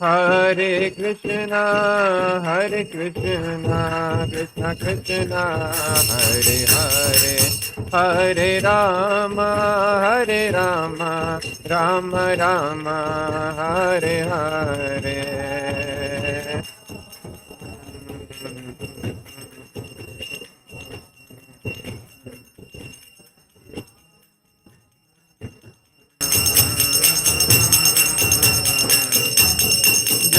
Hare Krishna, Hare Krishna, Krishna Krishna, Hare Hare, Hare Rama, Hare Rama, Rama Rama, Hare Hare.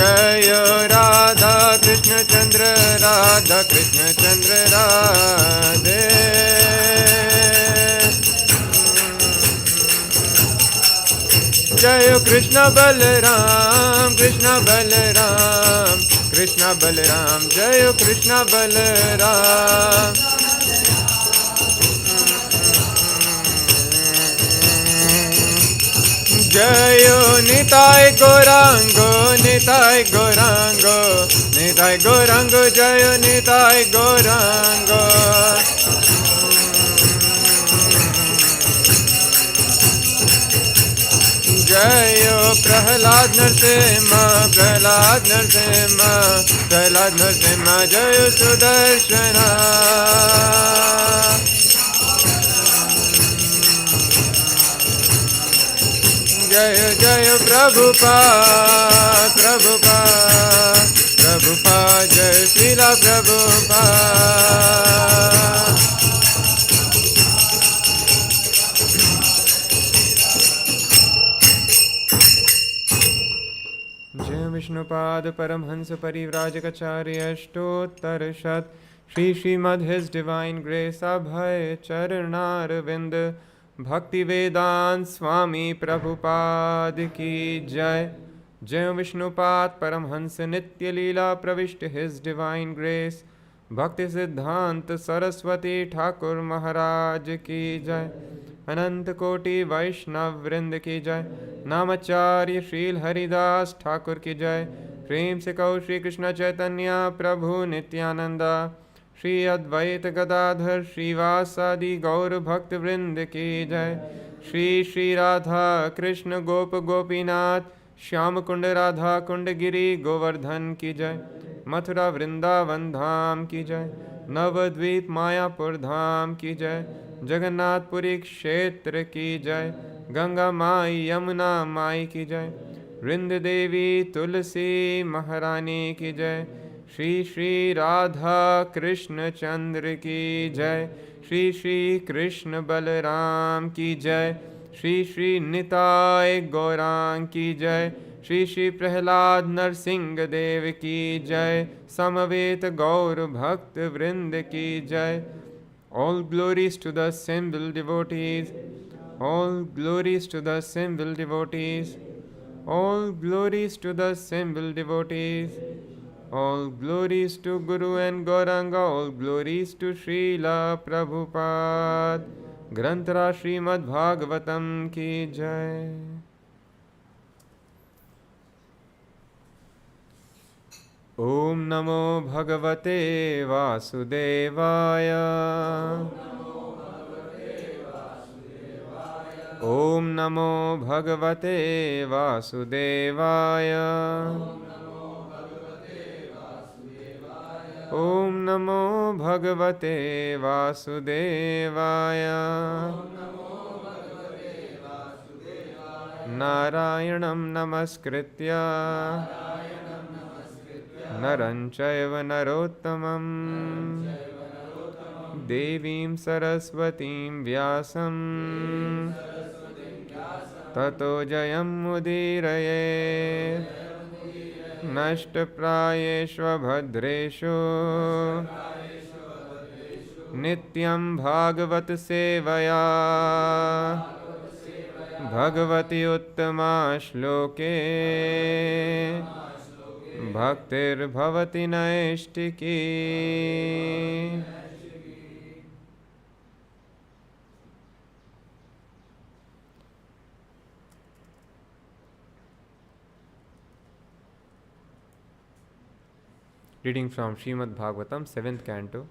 जय राधा कृष्ण चंद्र राधा कृष्ण चंद्र राधे जय कृष्ण बलराम कृष्ण बलराम कृष्ण बलराम जय कृष्ण बलराम जय निताय गौरांगो निताय गौरांगो निताय गौरांगो जय निताय गौरांगो जय प्रहलाद नरसिंह प्रहलाद नरसिंह प्रहलाद नरसिंह जय सुदर्शना जय जय प्रभुपाद प्रभुपाद प्रभुपाद जय श्रीला प्रभुपाद जय विष्णुपाद परमहंस परिव्राजकाचार्य अष्टोत्तरशत Shri Srimad his divine grace Abhay Charanaravinda Bhaktivedanta स्वामी प्रभुपाद की जय जय विष्णुपाद परमहंस नित्य लीला प्रविष्ट हिज डिवाइन ग्रेस भक्ति सिद्धांत सरस्वती ठाकुर महाराज की जय अनंत कोटि वैष्णव वृंद की जय नामाचार्य श्रील हरिदास ठाकुर की जय प्रेम से कहो श्री कृष्ण चैतन्य प्रभु नित्यानंदा श्री अद्वैत गदाधर श्रीवासादि गौर भक्त वृंद की जय श्री श्री राधा कृष्ण गोप गोपीनाथ श्याम कुंड राधा कुंड गिरी गोवर्धन की जय मथुरा वृंदावन धाम की जय नवद्वीप मायापुर धाम की जय जगन्नाथपुरी क्षेत्र की जय गंगा माई यमुना माई की जय वृंद देवी तुलसी महारानी की जय श्री श्री राधा कृष्ण चंद्र की जय श्री श्री कृष्ण बलराम की जय श्री श्री निताय गौरांग की जय श्री श्री प्रहलाद नरसिंह देव की जय समवेत गौर भक्त वृंद की जय All glories to the assembled devotees, all glories to the assembled devotees, all glories to the assembled devotees, all glories to Guru and Gauranga, all glories to Srila Prabhupada, Granthra Śrīmad-Bhāgavatam ki jai. Om Namo Bhagavate Vasudevaya. Om Namo Bhagavate Vasudevaya. Om Namo Bhagavate Vasudevaya. Narayanam Namaskritya Naranchaiva Narottamam Devim Saraswatim Vyasam Tato Jayam Mudiraye Nashtaprayeshva Bhadreshu Nityam Bhagavat Sevaya Bhagavati Uttama Shloke Bhaktir Bhavati Naishtiki. Reading from Śrīmad-Bhāgavatam, 7th canto,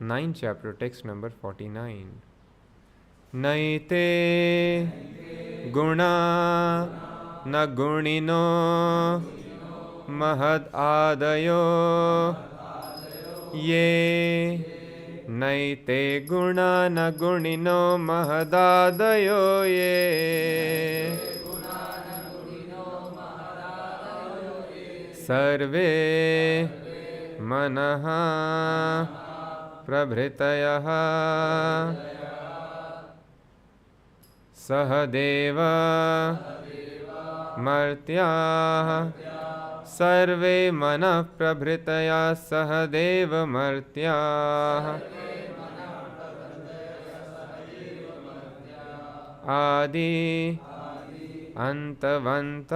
9th chapter, text number 49. Naite guna na gunino महद आदयो ये नैते गुणा न गुणिनो महदादयो ये सर्वे मनः प्रभृतयः सहदेव मर्त्याः सर्वे मनः प्रभृतया सहदेव मर्त्याः आदि अन्तवन्त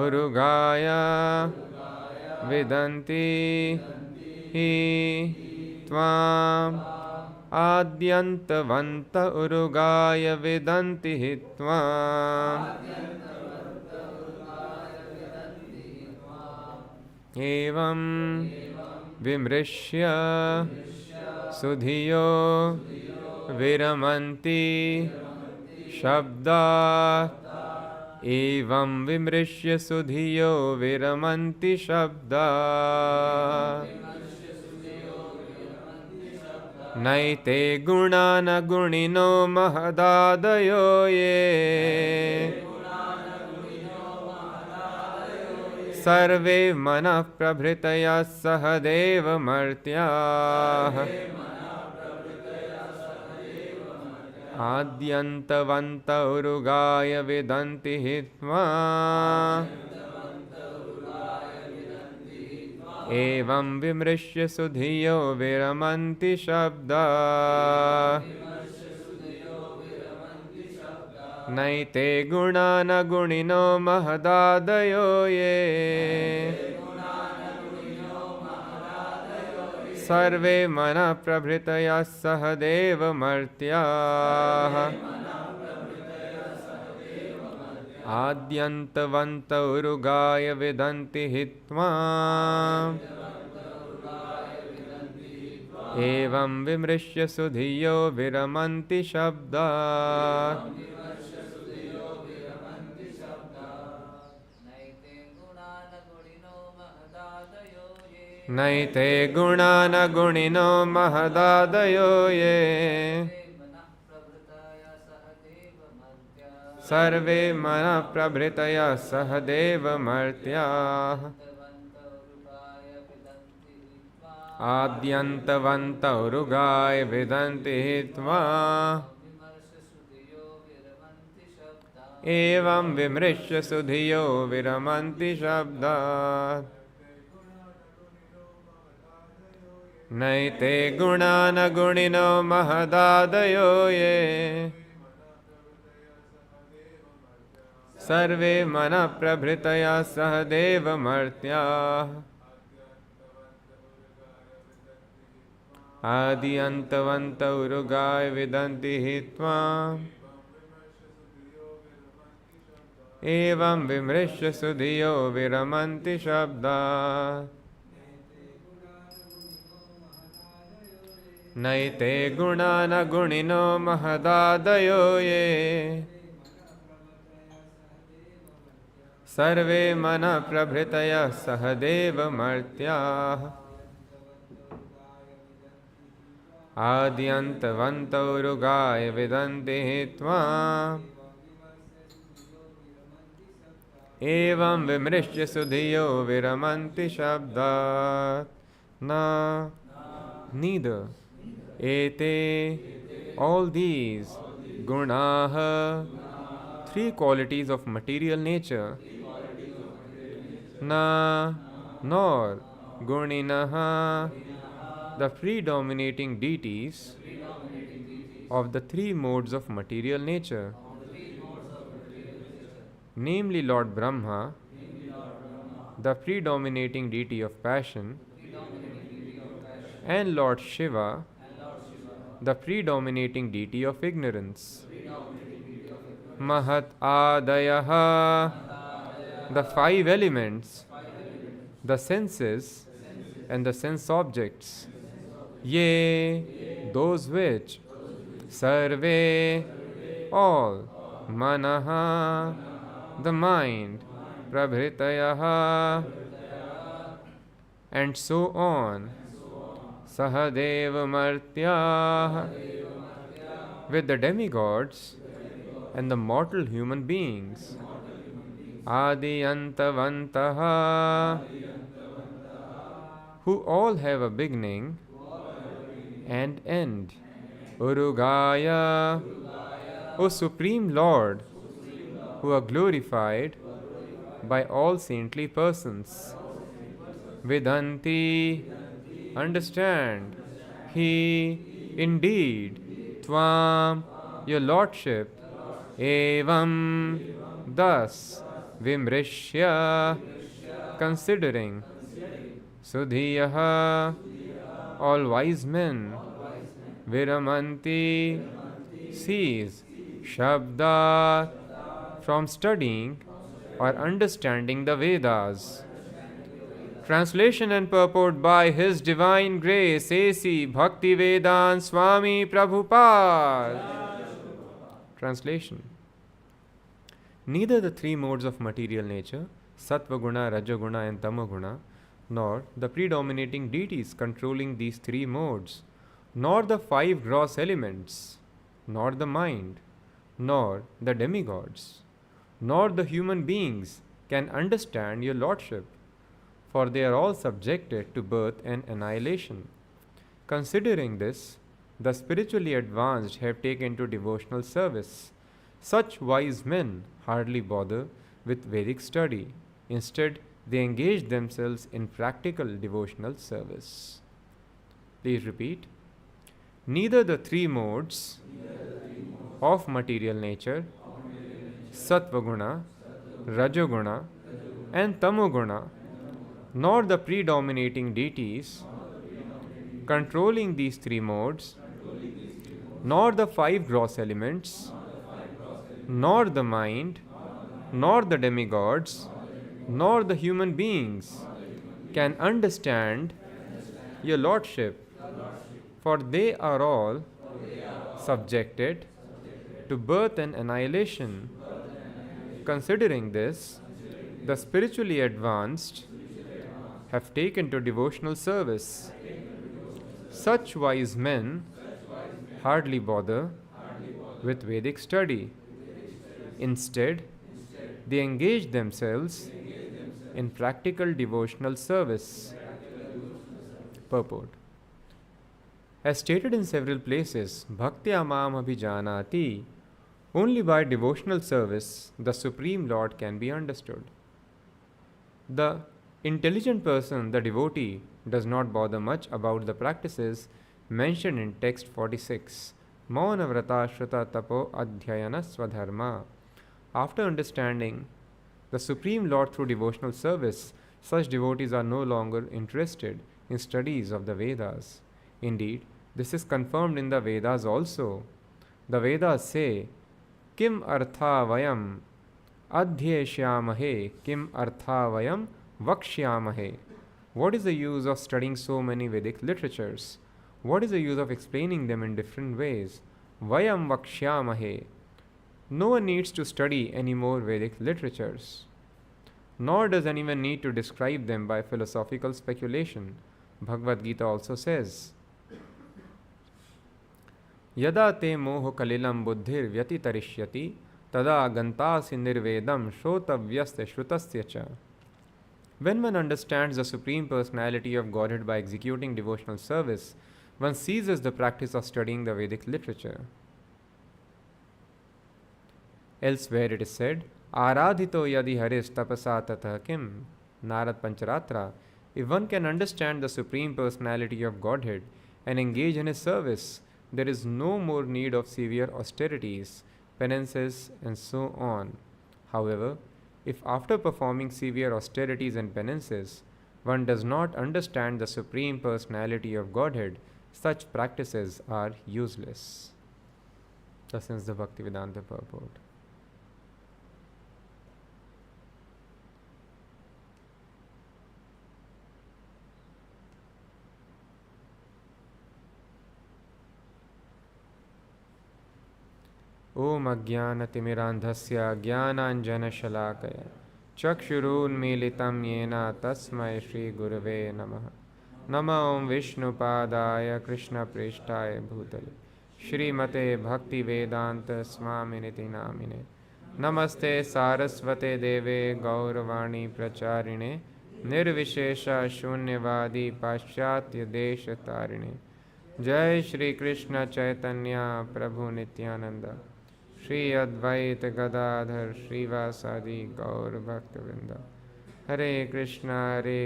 उरुगाय विदन्ति हि त्वाम् आद्यन्तवन्त उरुगाय विदन्ति हि त्वाम् एवं विमृश्य सुधियो विरमन्ति शब्दात् एवं विमृश्य सुधियो विरमन्ति शब्दात् नैते गुणा न गुणिनो महदादयो ये सर्वे मनः प्रभृतयः सहदेव मर्त्याः आद्यन्तवन्त उरुगाय विदन्ति हि त्वाम् एवं विमृश्य सुधियो विरमन्ति शब्दात् नैते गुणा न गुणिनो महदादयो ये सर्वे मनः प्रभृतयः सहदेव मर्त्याः आद्यन्तवन्त उरुगाय विदन्ति हि त्वाम् एवं विमृश्य सुधियो विरमन्ति शब्दात् नैते गुणा न गुणिनो महदादयो ये सर्वे मनः प्रभृतयः सहदेव मर्त्याः आद्यन्तवन्त उरुगाय विदन्ति हि त्वाम् एवं विमृश्य सुधियो विरमन्ति शब्दात् नैते गुणा न गुणिनो महदादयो ये सर्वे मनः प्रभृतयः सहदेव मर्त्याः आदि अन्तवन्त उरुगाय विदन्ति हि त्वाम् एवं विमृश्य सुधियो विरमन्ति शब्दात् नैते गुणा न गुणिनो महदादयो ये सर्वे मनः प्रभृतयः सहदेव मर्त्याः आद्यन्तवन्त उरुगाय विदन्ति हि त्वाम् एवं विमृश्य सुधियो विरमन्ति शब्दात् न neither ete all these gunaha, three qualities of material nature, na nor guninaha, the predominating deities of the three modes of material nature, namely Lord Brahma, the predominating deity of passion, and Lord Shiva, the predominating deity of ignorance. Mahat Adayaha, the five elements, the senses and the sense objects. Ye, those which, sarve, all, manaha, the mind, prabhritayaha, and so on. Sahadeva martyah, with the demigods and the mortal human beings. Adiyantavantaha, who all have a beginning and end. Urugaya, O Supreme Lord, who are glorified by all saintly persons. Vidanti, understand. He, indeed. Tvam, your Lordship. Evam, thus. Vimrishya, considering. Sudhiyaha, all wise men. Viramanti, cease. Shabda, from studying or understanding the Vedas. Translation and purport by His Divine Grace A.C. Bhaktivedanta Swami Prabhupada. Translation. Neither the three modes of material nature, Sattva Guna, Raja Guna and Tama Guna, nor the predominating deities controlling these three modes, nor the five gross elements, nor the mind, nor the demigods, nor the human beings can understand your Lordship, for they are all subjected to birth and annihilation. Considering this, the spiritually advanced have taken to devotional service. Such wise men hardly bother with Vedic study. Instead, they engage themselves in practical devotional service. Please repeat. Neither the three modes of material nature, Sattva Guna, Raja Guna, and Tamo Guna, nor the predominating deities controlling these three modes, nor the five gross elements, nor the mind, nor the demigods, nor the human beings can understand your Lordship, for they are all subjected to birth and annihilation. Considering this, the spiritually advanced have taken to devotional service. Such wise men hardly bother with Vedic study. Instead, they engage themselves in practical devotional service. Purport. As stated in several places, Bhaktya Mam Abhijanati, only by devotional service the Supreme Lord can be understood. The intelligent person, the devotee, does not bother much about the practices mentioned in text 46, Mauna Vrata Shruta Tapo Adhyayana Swadharma. After understanding the Supreme Lord through devotional service, such devotees are no longer interested in studies of the Vedas. Indeed, this is confirmed in the Vedas also. The Vedas say, Kim artha vayam adhyeshyamahe, kim artha vayam vakshyamahe. What is the use of studying so many Vedic literatures? What is the use of explaining them in different ways? Vayam vakshyamahe. No one needs to study any more Vedic literatures, nor does anyone need to describe them by philosophical speculation. Bhagavad Gita also says, Yada te moho kalilam buddhir vyatitarishyati tada gantasi nirvedam shrotavyasya shrutasya cha. When one understands the Supreme Personality of Godhead by executing devotional service, one ceases the practice of studying the Vedic literature. Elsewhere it is said, Aradhito yadi haris tapasa tatha kim, Narad Pancharatra. If one can understand the Supreme Personality of Godhead and engage in His service, there is no more need of severe austerities, penances, and so on. However, if after performing severe austerities and penances, one does not understand the Supreme Personality of Godhead, such practices are useless. Thus ends the Bhaktivedanta purport. Om Ajnana Timirandhasya Jnananjana Shalakaya चक्षुरुन्मीलितं येन तस्मै श्रीगुरवे नमः। नमो ॐ विष्णुपादाय कृष्णप्रेष्ठाय भूतले श्रीमते भक्तिवेदान्त स्वामिनिति नामिने। नमस्ते सारस्वते देवे गौरवाणी प्रचारिणे निर्विशेष शून्यवादी पाश्चात्य देश तारिणे। जय श्री कृष्ण चैतन्य प्रभु नित्यानंद श्री अद्वैत गदाधर श्रीवासादि गौर भक्तवृंद। हरे कृष्णा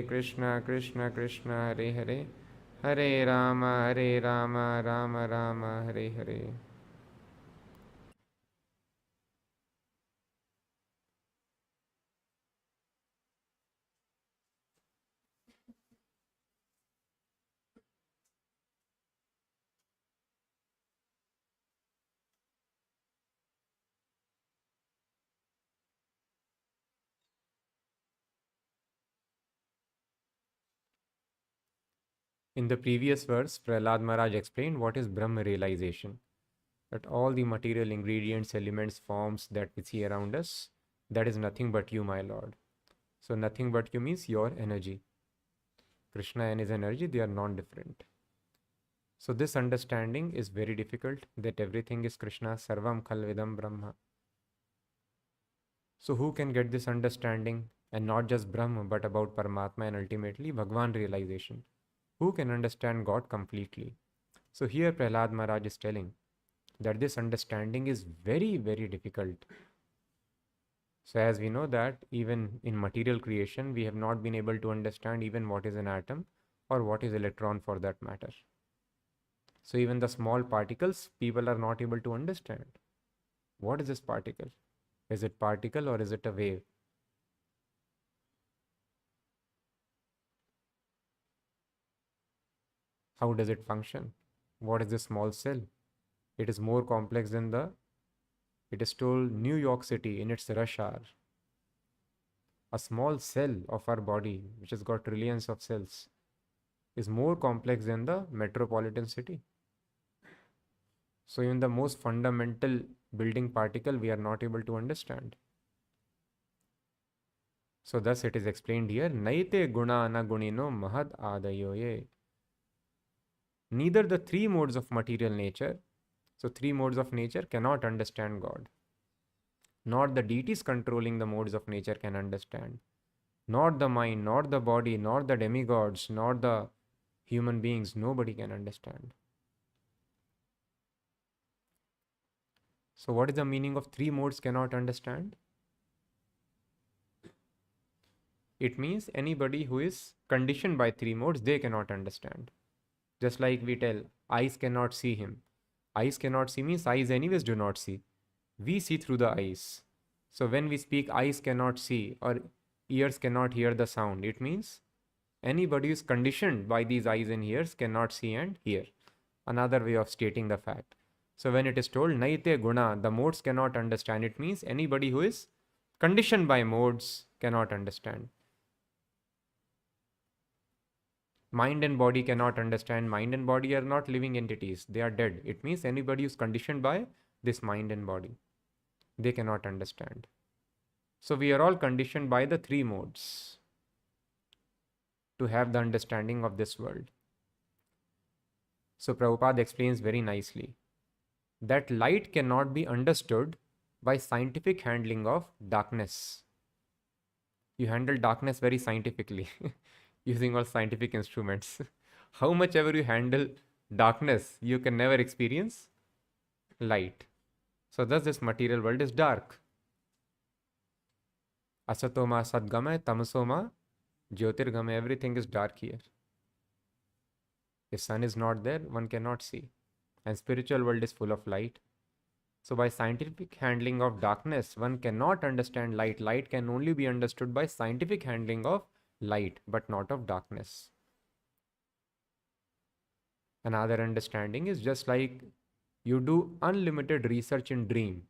कृष्ण कृष्ण हरे हरे, हरे Ram Ram Ram Hare Hare. In the previous verse, Prahlāda Mahārāja explained what is Brahma realization. That all the material ingredients, elements, forms that we see around us, that is nothing but you, my Lord. So nothing but you means your energy. Krishna and his energy, they are non-different. So this understanding is very difficult, that everything is Krishna, Sarvam Khalvidam Brahma. So who can get this understanding, and not just Brahma, but about Paramatma and ultimately Bhagwan realization? Who can understand God completely? So here Prahlāda Mahārāja is telling that this understanding is very, very difficult. So as we know that even in material creation, we have not been able to understand even what is an atom or what is electron for that matter. So even the small particles, people are not able to understand. What is this particle? Is it particle or is it a wave? How does it function? What is the small cell? It is more complex than it is told New York City in its rush hour. A small cell of our body, which has got trillions of cells, is more complex than the metropolitan city. So even the most fundamental building particle we are not able to understand. So thus it is explained here, Naite guna na gunino mahad adayoye. Neither the three modes of material nature, so three modes of nature cannot understand God. Nor the deities controlling the modes of nature can understand. Not the mind, nor the body, nor the demigods, nor the human beings, nobody can understand. So what is the meaning of three modes cannot understand? It means anybody who is conditioned by three modes, they cannot understand. Just like we tell, eyes cannot see him. Eyes cannot see means eyes anyways do not see. We see through the eyes. So when we speak, eyes cannot see or ears cannot hear the sound, it means anybody who is conditioned by these eyes and ears cannot see and hear. Another way of stating the fact. So when it is told, Naite guna, the modes cannot understand, it means anybody who is conditioned by modes cannot understand. Mind and body cannot understand. Mind and body are not living entities. They are dead. It means anybody who is conditioned by this mind and body, they cannot understand. So we are all conditioned by the three modes to have the understanding of this world. So Prabhupada explains very nicely that light cannot be understood by scientific handling of darkness. You handle darkness very scientifically using all scientific instruments. How much ever you handle darkness, you can never experience light. So thus this material world is dark. Asatoma sadgama, tamasoma jyotirgama, everything is dark here. If sun is not there, one cannot see. And spiritual world is full of light. So by scientific handling of darkness, one cannot understand light. Light can only be understood by scientific handling of light, but not of darkness. Another understanding is just like you do unlimited research in dream,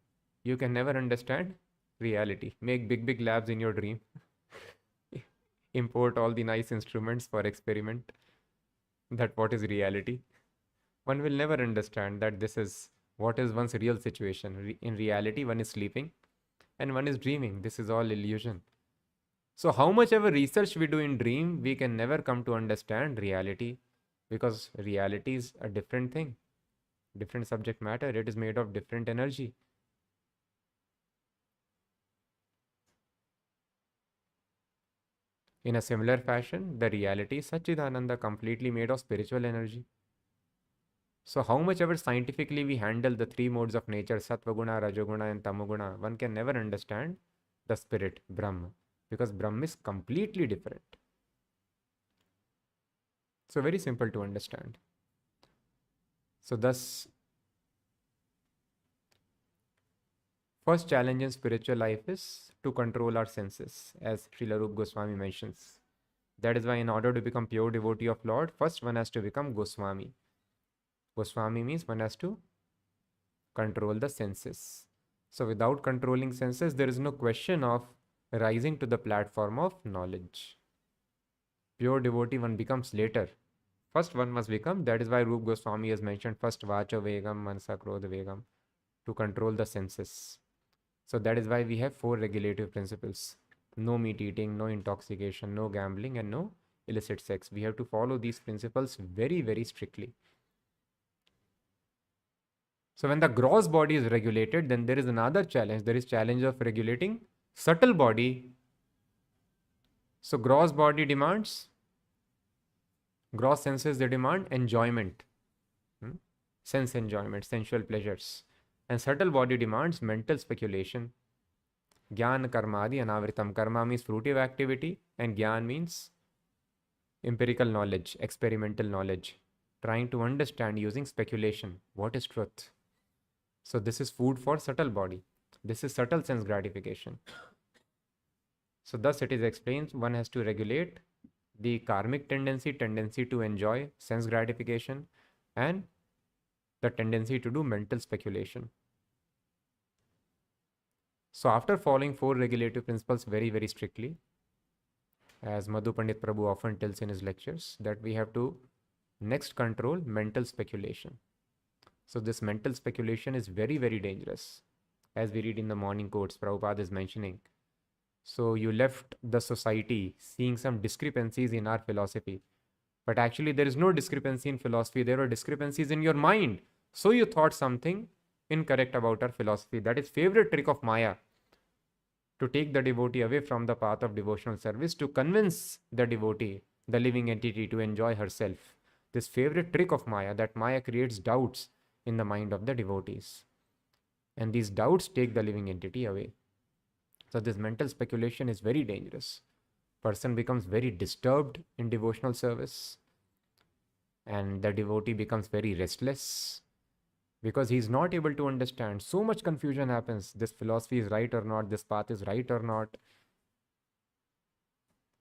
you can never understand reality. Make big labs in your dream. Import all the nice instruments for experiment. That what is reality? One will never understand that this is what is one's real situation. In reality, one is sleeping and one is dreaming. This is all illusion. So how much ever research we do in dream, we can never come to understand reality, because reality is a different thing, different subject matter. It is made of different energy. In a similar fashion, the reality is Satchidananda, completely made of spiritual energy. So how much ever scientifically we handle the three modes of nature, Sattva-guna, Rajoguna and Tamoguna, one can never understand the spirit, Brahma, because Brahma is completely different. So very simple to understand. So thus, first challenge in spiritual life is to control our senses, as Srila Rupa Goswami mentions. That is why in order to become pure devotee of Lord, first one has to become Goswami. Goswami means one has to control the senses. So without controlling senses, there is no question of rising to the platform of knowledge. Pure devotee one becomes later. First one must become, that is why Rupa Goswami has mentioned first Vacha Vegam, Manasa Krodha Vegam, to control the senses. So that is why we have 4 regulative principles. No meat eating, no intoxication, no gambling, and no illicit sex. We have to follow these principles very, very strictly. So when the gross body is regulated, then there is another challenge. There is challenge of regulating subtle body. So gross body demands, gross senses, they demand enjoyment, sense enjoyment, sensual pleasures. And subtle body demands mental speculation. Gyan karmadi anavritam. Karma means fruitive activity and gyan means empirical knowledge, experimental knowledge. Trying to understand using speculation. What is truth? So this is food for subtle body. This is subtle sense gratification. So thus it is explained, one has to regulate the karmic tendency to enjoy sense gratification, and the tendency to do mental speculation. So after following 4 regulative principles very, very strictly, as Madhu Pandit Prabhu often tells in his lectures, that we have to next control mental speculation. So this mental speculation is very, very dangerous. As we read in the morning quotes, Prabhupada is mentioning. So you left the society seeing some discrepancies in our philosophy. But actually there is no discrepancy in philosophy. There are discrepancies in your mind. So you thought something incorrect about our philosophy. That is favorite trick of Maya. To take the devotee away from the path of devotional service, to convince the devotee, the living entity, to enjoy herself. This favorite trick of Maya, that Maya creates doubts in the mind of the devotees. And these doubts take the living entity away. So this mental speculation is very dangerous. Person becomes very disturbed in devotional service. And the devotee becomes very restless, because he is not able to understand. So much confusion happens. This philosophy is right or not, this path is right or not.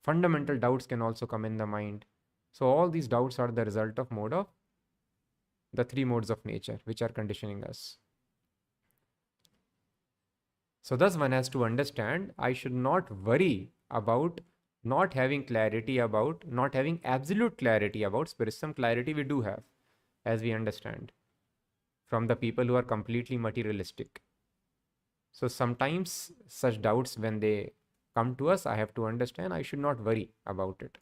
Fundamental doubts can also come in the mind. So all these doubts are the result of the 3 modes of nature, which are conditioning us. So thus one has to understand, I should not worry about not having clarity about, not having absolute clarity about spirit. Some clarity we do have, as we understand, from the people who are completely materialistic. So sometimes such doubts, when they come to us, I have to understand, I should not worry about it.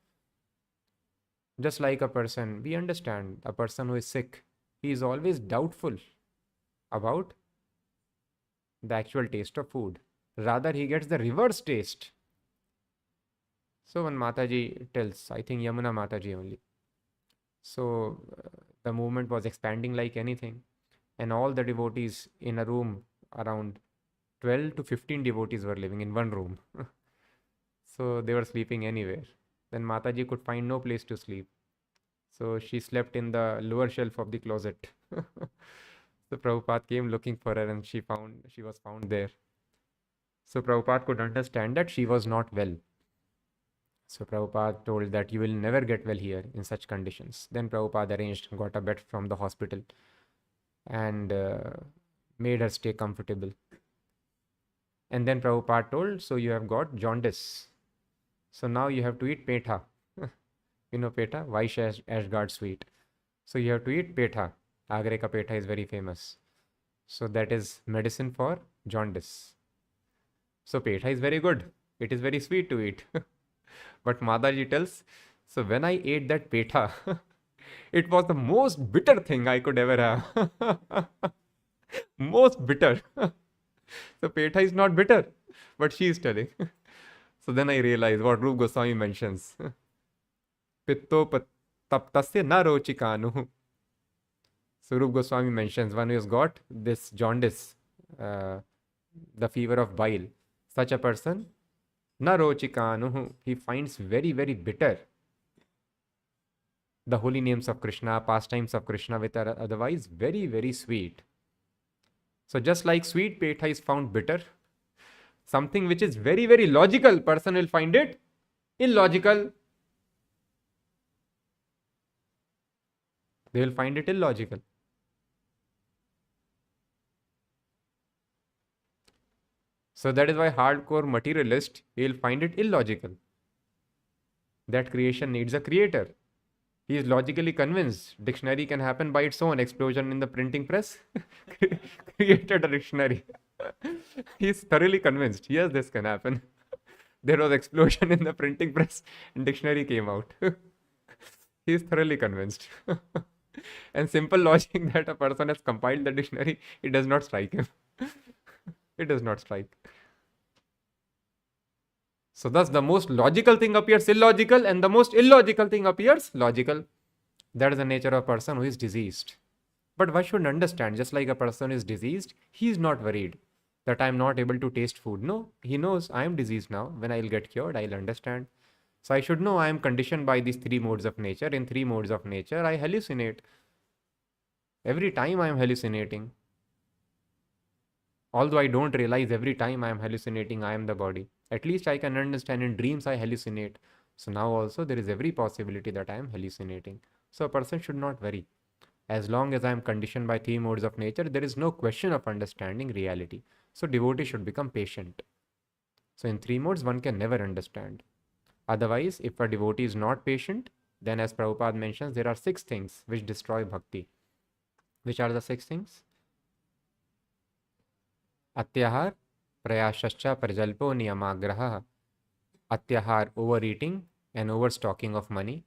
Just like a person, we understand a person who is sick, he is always doubtful about the actual taste of food. Rather, he gets the reverse taste. So when Mataji tells, I think Yamuna Mataji only. So the movement was expanding like anything. And all the devotees in a room, around 12 to 15 devotees were living in one room. So they were sleeping anywhere. Then Mataji could find no place to sleep. So she slept in the lower shelf of the closet. So Prabhupada came looking for her, and she was found there. So Prabhupada could understand that she was not well. So Prabhupada told that you will never get well here in such conditions. Then Prabhupada got a bed from the hospital and made her stay comfortable. And then Prabhupada told, so you have got jaundice. So now you have to eat petha. You know petha? Vaishya Ashgard sweet. So you have to eat petha. Agra ka petha is very famous. So that is medicine for jaundice. So petha is very good. It is very sweet to eat. But Mataji tells, so when I ate that petha, it was the most bitter thing I could ever have. Most bitter. So petha is not bitter, but she is telling. So then I realized what Rup Goswami mentions. Pitto taptasya na rochikanu. So Rup Goswami mentions one who has got this jaundice, the fever of bile. Such a person, na rochikanu, he finds very, very bitter the holy names of Krishna, pastimes of Krishna, which are otherwise very, very sweet. So just like sweet petha is found bitter, something which is very, very logical, person will find it illogical. They will find it illogical. So that is why hardcore materialist will find it illogical. That creation needs a creator. He is logically convinced dictionary can happen by its own. Explosion in the printing press created a dictionary. He is thoroughly convinced. Yes, this can happen. There was explosion in the printing press and dictionary came out. He is thoroughly convinced. And simple logic that a person has compiled the dictionary, it does not strike him. It does not strike. So thus the most logical thing appears illogical and the most illogical thing appears logical. That is the nature of a person who is diseased. But one should understand, just like a person is diseased, he is not worried that I am not able to taste food. No, he knows I am diseased now. When I will get cured, I will understand. So I should know I am conditioned by these three modes of nature. In three modes of nature, I hallucinate. Every time I am hallucinating. Although I don't realize every time I am hallucinating, I am the body. At least I can understand in dreams I hallucinate. So now also there is every possibility that I am hallucinating. So a person should not worry. As long as I am conditioned by three modes of nature, there is no question of understanding reality. So devotee should become patient. So in three modes, one can never understand. Otherwise, if a devotee is not patient, then as Prabhupada mentions, there are 6 things which destroy bhakti. Which are the 6 things? Atyahar, prayashascha, prajalpo, niyamagraha. Atyahar, overeating and overstocking of money.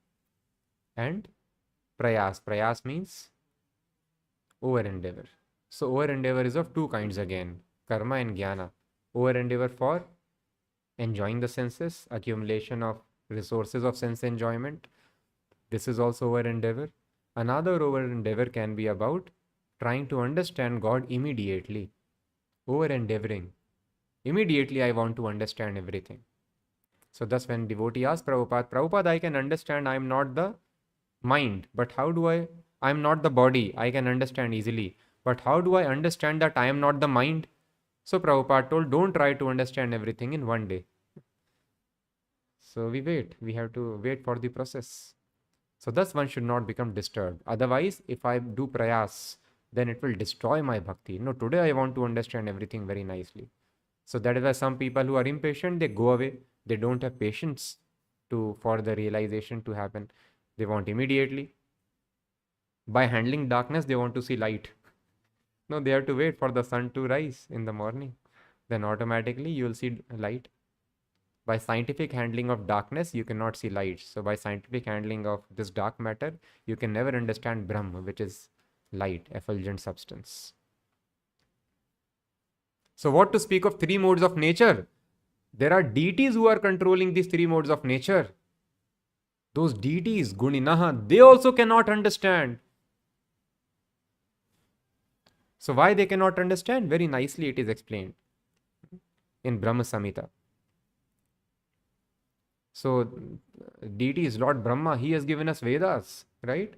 And prayas. Prayas means over endeavor. So over endeavor is of 2 kinds again, karma and jnana. Over endeavor for enjoying the senses, accumulation of resources of sense enjoyment. This is also over endeavor. Another over endeavor can be about trying to understand God immediately. Over endeavoring. Immediately I want to understand everything. So thus when devotee asks Prabhupada, I can understand I am not the mind, but how do I am not the body, I can understand easily. But how do I understand that I am not the mind? So Prabhupada told, don't try to understand everything in one day. So we have to wait for the process. So thus one should not become disturbed. Otherwise, if I do prayas, then it will destroy my bhakti. No, today I want to understand everything very nicely. So that is why some people who are impatient, they go away. They don't have patience for the realization to happen. They want immediately. By handling darkness, they want to see light. No, they have to wait for the sun to rise in the morning. Then automatically you will see light. By scientific handling of darkness, you cannot see light. So by scientific handling of this dark matter, you can never understand Brahma, which is light, effulgent substance. So what to speak of 3 modes of nature? There are deities who are controlling these 3 modes of nature. Those deities, Guninaha, they also cannot understand. So why they cannot understand? Very nicely it is explained in Brahma Samhita. So deity is Lord Brahma. He has given us Vedas, right?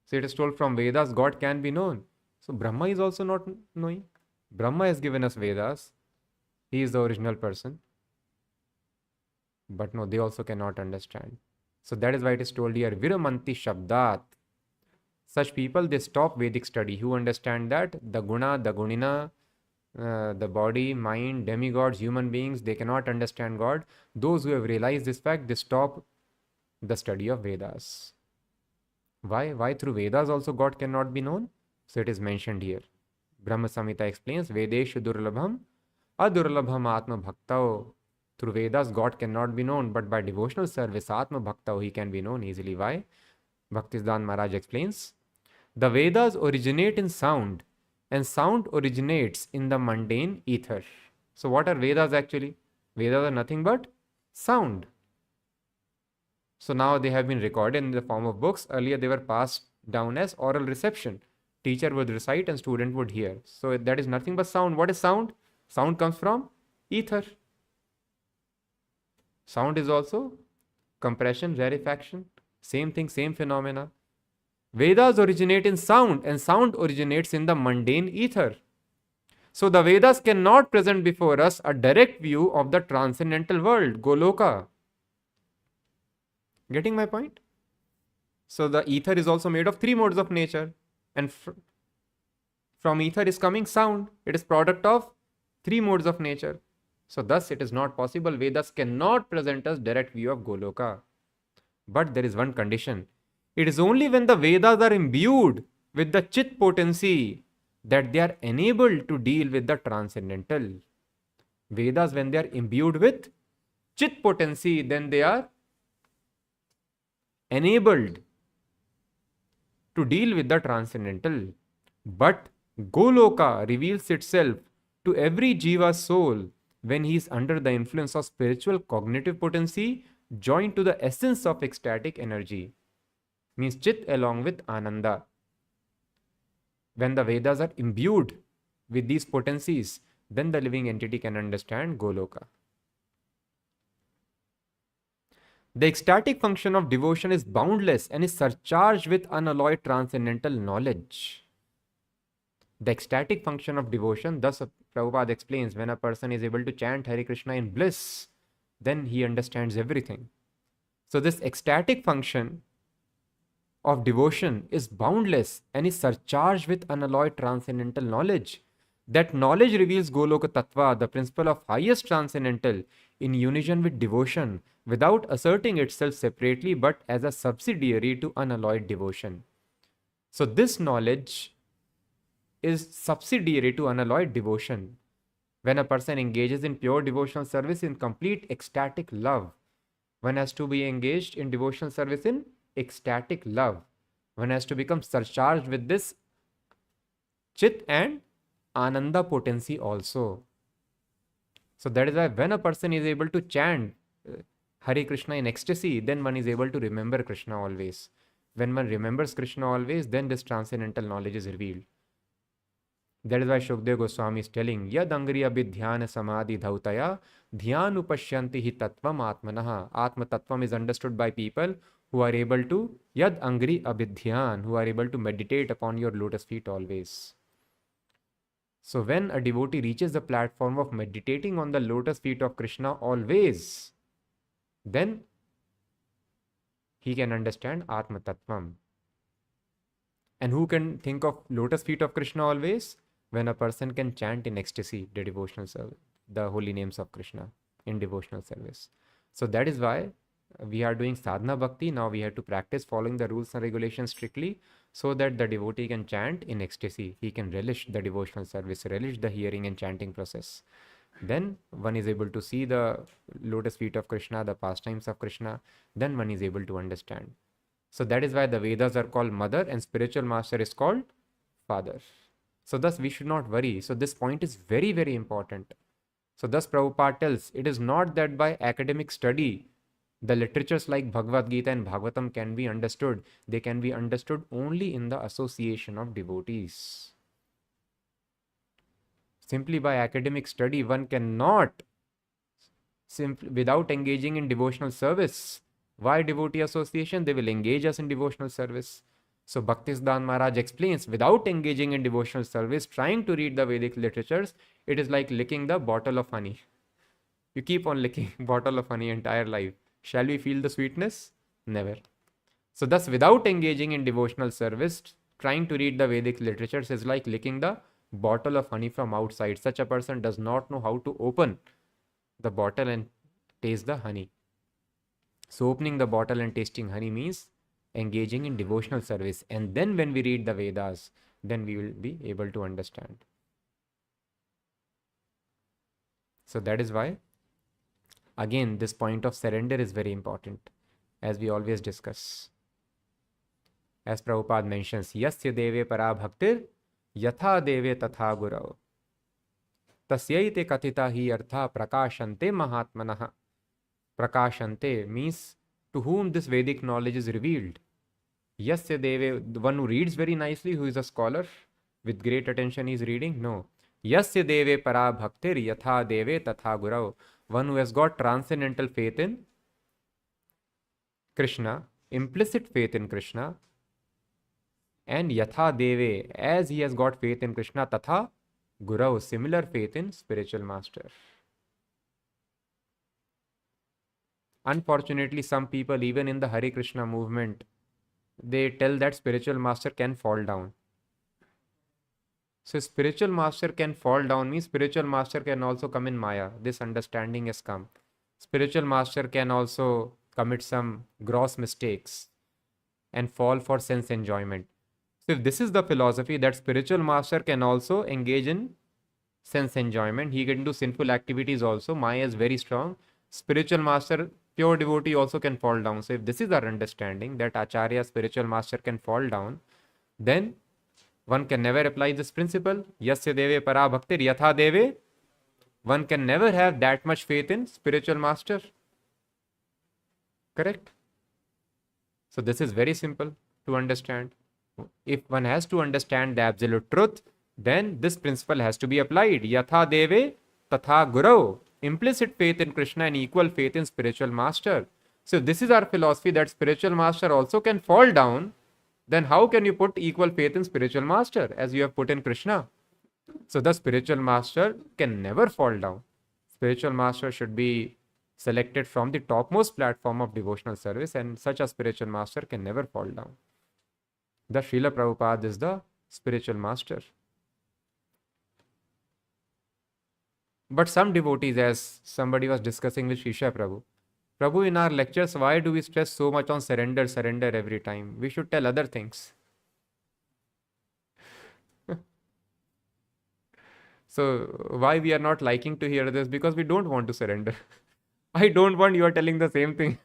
So it is told from Vedas God can be known. So Brahma is also not knowing. Brahma has given us Vedas. He is the original person. But no, they also cannot understand. So that is why it is told here, Viramanti Shabdat. Such people, they stop Vedic study. Who understand that the guna, the gunina, the body, mind, demigods, human beings, they cannot understand God. Those who have realized this fact, they stop the study of Vedas. Why? Why through Vedas also God cannot be known? So it is mentioned here. Brahma Samhita explains, Vedeshu durlabham, adurlabham atma bhaktao. Through Vedas, God cannot be known, but by devotional service, Atma Bhakta, he can be known easily. Why? Bhaktisiddhanta Maharaj explains, the Vedas originate in sound, and sound originates in the mundane ether. So what are Vedas actually? Vedas are nothing but sound. So now they have been recorded in the form of books. Earlier they were passed down as oral reception. Teacher would recite and student would hear. So that is nothing but sound. What is sound? Sound comes from ether. Sound is also compression, rarefaction. Same thing, same phenomena. Vedas originate in sound, and sound originates in the mundane ether. So the Vedas cannot present before us a direct view of the transcendental world, Goloka. Getting my point? So the ether is also made of three modes of nature, and from ether is coming sound. It is product of three modes of nature. So thus it is not possible. Vedas cannot present us direct view of Goloka. But there is one condition. It is only when the Vedas are imbued with the Chit potency that they are enabled to deal with the transcendental. Vedas, when they are imbued with Chit potency, then they are enabled to deal with the transcendental. But Goloka reveals itself to every Jiva's soul when he is under the influence of spiritual cognitive potency joined to the essence of ecstatic energy. Means Chit along with Ananda. When the Vedas are imbued with these potencies, then the living entity can understand Goloka. The ecstatic function of devotion is boundless and is surcharged with unalloyed transcendental knowledge. The ecstatic function of devotion, thus Prabhupada explains, when a person is able to chant Hare Krishna in bliss, then he understands everything. So this ecstatic function of devotion is boundless and is surcharged with unalloyed transcendental knowledge. That knowledge reveals Goloka Tattva, the principle of highest transcendental, in unison with devotion, without asserting itself separately but as a subsidiary to unalloyed devotion. So this knowledge is subsidiary to unalloyed devotion. When a person engages in pure devotional service in complete ecstatic love, one has to be engaged in devotional service in ecstatic love. One has to become surcharged with this Chit and Ananda potency also. So that is why when a person is able to chant Hare Krishna in ecstasy, then one is able to remember Krishna always. When one remembers Krishna always, then this transcendental knowledge is revealed. That is why Shukdev Goswami is telling, Yad Angriya Bidhyana Samadhi Dhautaya Dhyanu Pashyanti Hi Tattvam Atmanaha. Atma Tattvam is understood by people who are able to Yad Angri Abhidhyan, who are able to meditate upon your lotus feet always. So when a devotee reaches the platform of meditating on the lotus feet of Krishna always, then he can understand Atma Tattvam. And who can think of lotus feet of Krishna always? When a person can chant in ecstasy the devotional service, the holy names of Krishna in devotional service. So that is why we are doing sadhana bhakti. Now we have to practice following the rules and regulations strictly, so that the devotee can chant in ecstasy. He can relish the devotional service, relish the hearing and chanting process. Then one is able to see the lotus feet of Krishna, the pastimes of Krishna. Then one is able to understand. So that is why the Vedas are called mother and spiritual master is called father. So thus we should not worry. So this point is very, very important. So thus Prabhupada tells, it is not that by academic study, the literatures like Bhagavad Gita and Bhagavatam can be understood. They can be understood only in the association of devotees. Simply by academic study, one cannot, simply without engaging in devotional service. Why devotee association? They will engage us in devotional service. So Bhaktisiddhanta Maharaj explains, without engaging in devotional service, trying to read the Vedic literatures, it is like licking the bottle of honey. You keep on licking bottle of honey entire life. Shall we feel the sweetness? Never. So thus, without engaging in devotional service, trying to read the Vedic literatures is like licking the bottle of honey from outside. Such a person does not know how to open the bottle and taste the honey. So opening the bottle and tasting honey means engaging in devotional service. And then when we read the Vedas, then we will be able to understand. So that is why Again, this point of surrender is very important, as we always discuss. As Prabhupada mentions, Yasya deve para bhaktir yatha deve tatha gurau. Tasyaite kathita hi artha prakashante mahatmanah. Prakashante means to whom this Vedic knowledge is revealed. Yasya deve, the one who reads very nicely, who is a scholar, with great attention he is reading. No. Yasya deve para bhaktir yatha deve tatha gurau. One who has got transcendental faith in Krishna, implicit faith in Krishna, and yatha deve, as he has got faith in Krishna, tatha gurau, similar faith in spiritual master. Unfortunately, some people, even in the Hare Krishna movement, they tell that spiritual master can fall down. So spiritual master can fall down means spiritual master can also come in Maya. This understanding has come. Spiritual master can also commit some gross mistakes and fall for sense enjoyment. So if this is the philosophy that spiritual master can also engage in sense enjoyment, he can do sinful activities also. Maya is very strong. Spiritual master, pure devotee also can fall down. So if this is our understanding that Acharya, spiritual master can fall down, then one can never apply this principle. Yasya deve para bhaktir yatha deve. One can never have that much faith in spiritual master. Correct? So this is very simple to understand. If one has to understand the absolute truth, then this principle has to be applied. Yatha deve tatha gurau. Implicit faith in Krishna and equal faith in spiritual master. So if this is our philosophy that spiritual master also can fall down, then how can you put equal faith in spiritual master as you have put in Krishna? So the spiritual master can never fall down. Spiritual master should be selected from the topmost platform of devotional service, and such a spiritual master can never fall down. The Srila Prabhupada is the spiritual master. But some devotees, as somebody was discussing with Shisha Prabhu, in our lectures, why do we stress so much on surrender every time? We should tell other things. So why we are not liking to hear this? Because we don't want to surrender. I don't want you are telling the same thing.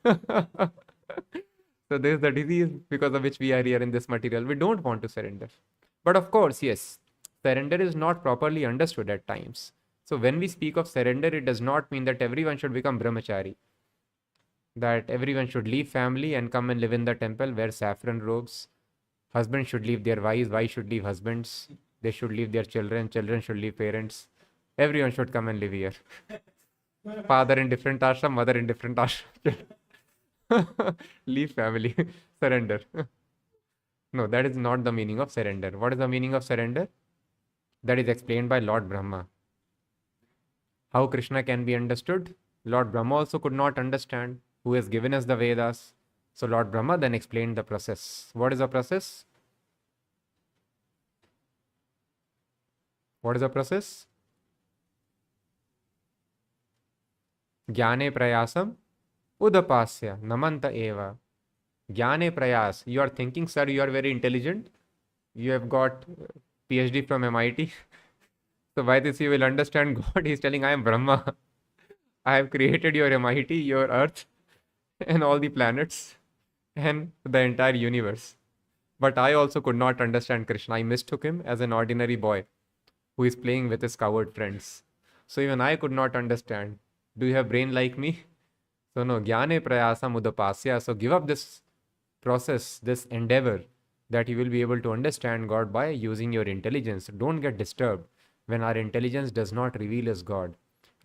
So this is the disease because of which we are here in this material. We don't want to surrender. But of course, yes, surrender is not properly understood at times. So when we speak of surrender, it does not mean that everyone should become brahmachari. That everyone should leave family and come and live in the temple, wear saffron robes. Husbands should leave their wives should leave husbands. They should leave their children should leave parents. Everyone should come and live here. Father in different ashram, mother in different ashram. Leave family, surrender. No, that is not the meaning of surrender. What is the meaning of surrender? That is explained by Lord Brahma. How Krishna can be understood? Lord Brahma also could not understand, who has given us the Vedas. So Lord Brahma then explained the process. What is the process? What is the process? Jnane prayasam udapasya namanta eva. Jnane prayas. You are thinking, sir, you are very intelligent. You have got PhD from MIT. So by this you will understand God. He is telling, I am Brahma. I have created your MIT, your earth, and all the planets, and the entire universe. But I also could not understand Krishna. I mistook him as an ordinary boy who is playing with his coward friends. So even I could not understand. Do you have brain like me? So no, jnane prayasam udapasya. So give up this process, this endeavor, that you will be able to understand God by using your intelligence. Don't get disturbed when our intelligence does not reveal as God.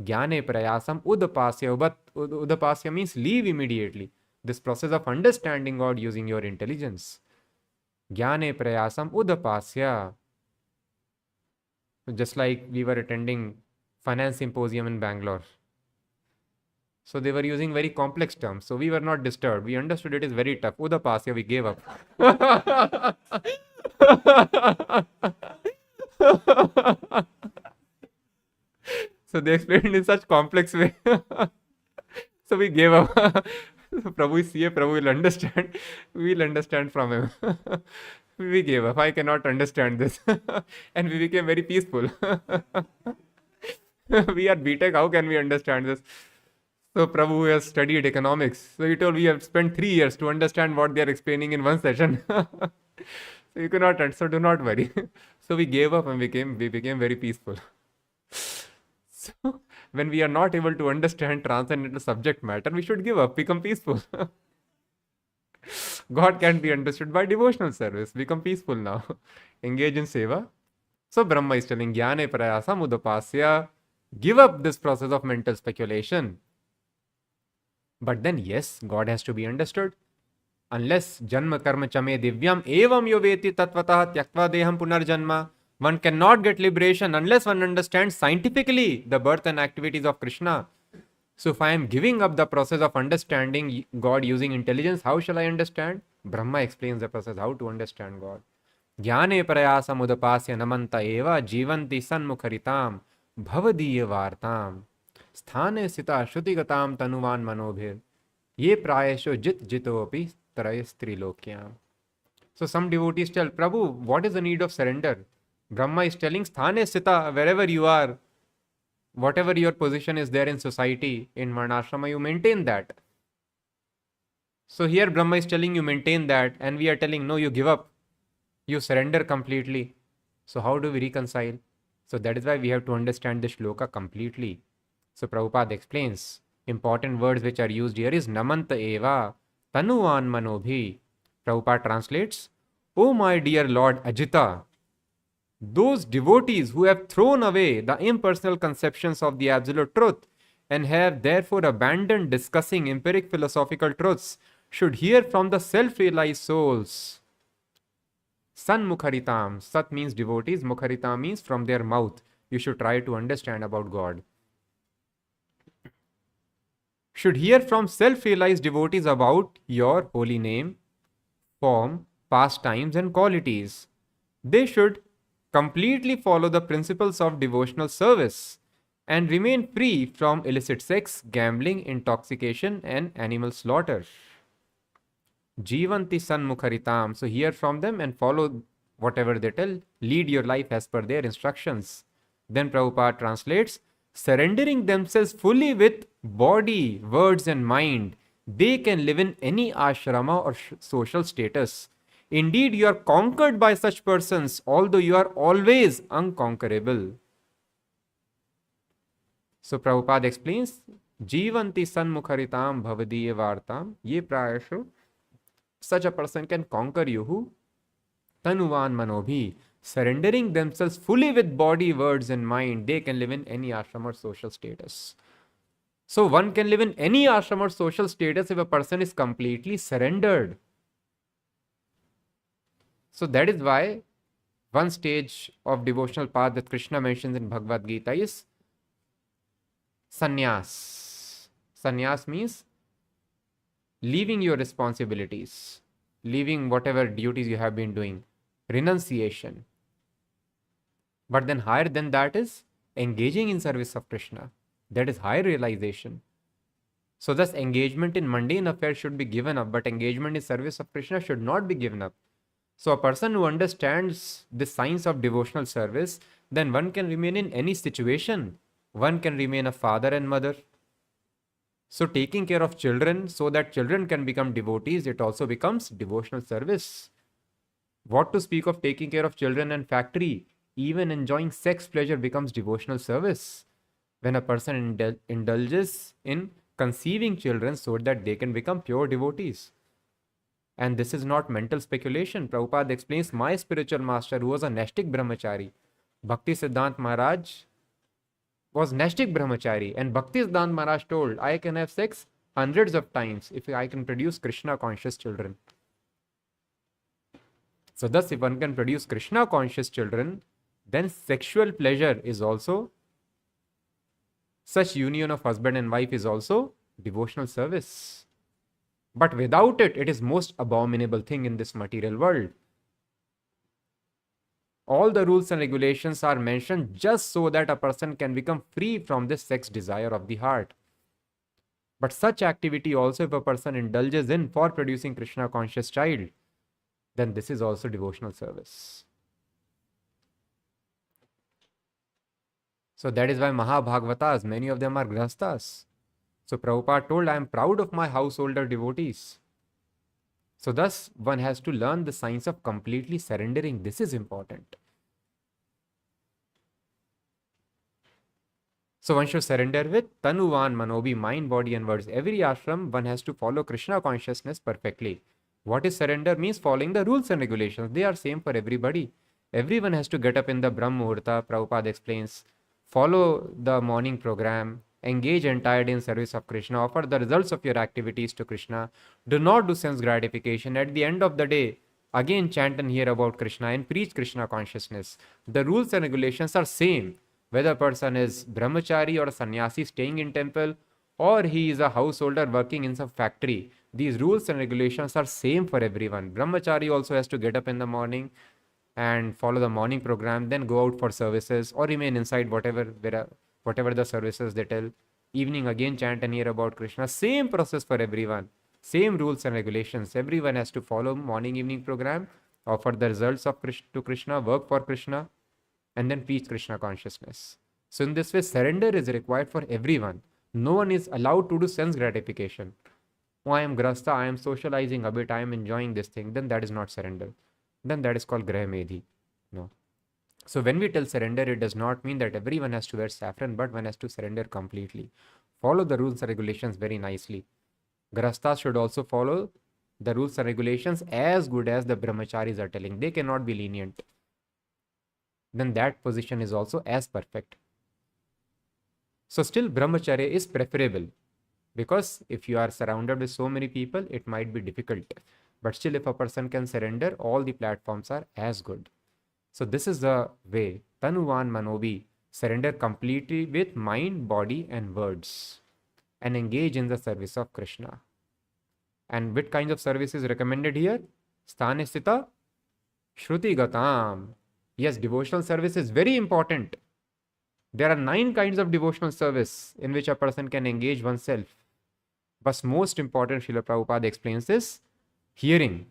Jnane prayasam udapasya. But udapasya means leave immediately. This process of understanding God using your intelligence. Jnane prayasam udapasya. Just like we were attending finance symposium in Bangalore. So they were using very complex terms. So we were not disturbed. We understood it is very tough. Udapasya, we gave up. So they explained in such complex way. So we gave up. Prabhu is CA, Prabhu will understand. We will understand from him. We gave up. I cannot understand this. And we became very peaceful. We are BTech. How can we understand this? So Prabhu has studied economics. So he told we have spent 3 years to understand what they are explaining in one session. So you cannot, so do not worry. So we gave up and we became very peaceful. So when we are not able to understand transcendental subject matter, we should give up, become peaceful. God can be understood by devotional service. Become peaceful now. Engage in seva. So Brahma is telling Jnane Prayasa Mudapasya, give up this process of mental speculation. But then yes, God has to be understood. Unless Janma Karma Chame Divyam Evam Yoveti Tatvatah Tyaktva Deham Punarjanma, one cannot get liberation unless one understands scientifically the birth and activities of Krishna. So if I am giving up the process of understanding God using intelligence, how shall I understand? Brahma explains the process how to understand God. Jnane prayasa mudapasya namanta eva jivanti sanmukharitam bhavadiya vartam sthane sita shutigatam tanuvan manobhir ye prayasho jit jitopi trayas trilokyam. So some devotees tell, Prabhu, what is the need of surrender? Brahma is telling, sthane sita, wherever you are, whatever your position is there in society, in Varnashrama, you maintain that. So here Brahma is telling you maintain that, and we are telling, no, you give up. You surrender completely. So how do we reconcile? So that is why we have to understand the shloka completely. So Prabhupada explains, important words which are used here is namanta eva, tanuvan manobhi. Prabhupada translates, O my dear Lord Ajita, those devotees who have thrown away the impersonal conceptions of the absolute truth and have therefore abandoned discussing empiric philosophical truths should hear from the self-realized souls. Sanmukharitam. Sat means devotees, Mukharitam means from their mouth. You should try to understand about God. Should hear from self-realized devotees about your holy name, form, pastimes and qualities. They should completely follow the principles of devotional service and remain free from illicit sex, gambling, intoxication and animal slaughter. Jivanti sanmukharitam. So hear from them and follow whatever they tell. Lead your life as per their instructions. Then Prabhupada translates, surrendering themselves fully with body, words and mind, they can live in any ashrama or social status. Indeed, you are conquered by such persons, although you are always unconquerable. So Prabhupada explains, Jivanti sanmukharitam bhavadiya vartam, ye prayasho. Such a person can conquer you who? Tanuvan manobhi. Surrendering themselves fully with body, words and mind, they can live in any ashram or social status. So one can live in any ashram or social status if a person is completely surrendered. So that is why one stage of devotional path that Krishna mentions in Bhagavad Gita is sannyas. Sannyas means leaving your responsibilities, leaving whatever duties you have been doing, renunciation. But then higher than that is engaging in service of Krishna. That is high realization. So thus engagement in mundane affairs should be given up, but engagement in service of Krishna should not be given up. So a person who understands the science of devotional service, then one can remain in any situation. One can remain a father and mother. So taking care of children so that children can become devotees, it also becomes devotional service. What to speak of taking care of children and factory? Even enjoying sex pleasure becomes devotional service. When a person indulges in conceiving children so that they can become pure devotees. And this is not mental speculation. Prabhupada explains, my spiritual master, who was a Naistik Brahmachari, Bhakti Siddhant Maharaj, was Naistik Brahmachari. And Bhakti Siddhant Maharaj told, I can have sex hundreds of times if I can produce Krishna conscious children. So thus, if one can produce Krishna conscious children, then sexual pleasure is also, such union of husband and wife is also devotional service. But without it, it is most abominable thing in this material world. All the rules and regulations are mentioned just so that a person can become free from this sex desire of the heart. But such activity also, if a person indulges in for producing Krishna conscious child, then this is also devotional service. So that is why Mahabhagavatas, many of them are grihasthas. So Prabhupada told, I am proud of my householder devotees. So thus one has to learn the science of completely surrendering. This is important. So one should surrender with Tanuvan Manobi, mind, body and words. Every ashram one has to follow Krishna consciousness perfectly. What is surrender? Means following the rules and regulations. They are same for everybody. Everyone has to get up in the Brahm Muhurta, Prabhupada explains. Follow the morning program. Engage entirely in service of Krishna. Offer the results of your activities to Krishna. Do not do sense gratification. At the end of the day, again chant and hear about Krishna and preach Krishna consciousness. The rules and regulations are same. Whether a person is brahmachari or a sannyasi staying in temple, or he is a householder working in some factory, these rules and regulations are same for everyone. Brahmachari also has to get up in the morning and follow the morning program, then go out for services or remain inside whatever the services they tell. Evening again chant and hear about Krishna. Same process for everyone. Same rules and regulations. Everyone has to follow morning evening program, offer the results of to Krishna, work for Krishna, and then preach Krishna consciousness. So in this way, surrender is required for everyone. No one is allowed to do sense gratification. Oh, I am grasta, I am socializing a bit, I am enjoying this thing. Then that is not surrender. Then that is called Graha Medhi. No. So when we tell surrender, it does not mean that everyone has to wear saffron, but one has to surrender completely. Follow the rules and regulations very nicely. Grastas should also follow the rules and regulations as good as the brahmacharis are telling. They cannot be lenient. Then that position is also as perfect. So still brahmacharya is preferable, because if you are surrounded with so many people, it might be difficult. But still, if a person can surrender, all the platforms are as good. So this is the way. Tanuvan Manobi, surrender completely with mind, body and words, and engage in the service of Krishna. And which kinds of service is recommended here? Sthane Sthita Shruti Gatam. Yes, devotional service is very important. There are 9 kinds of devotional service in which a person can engage oneself. But most important, Srila Prabhupada explains this, hearing.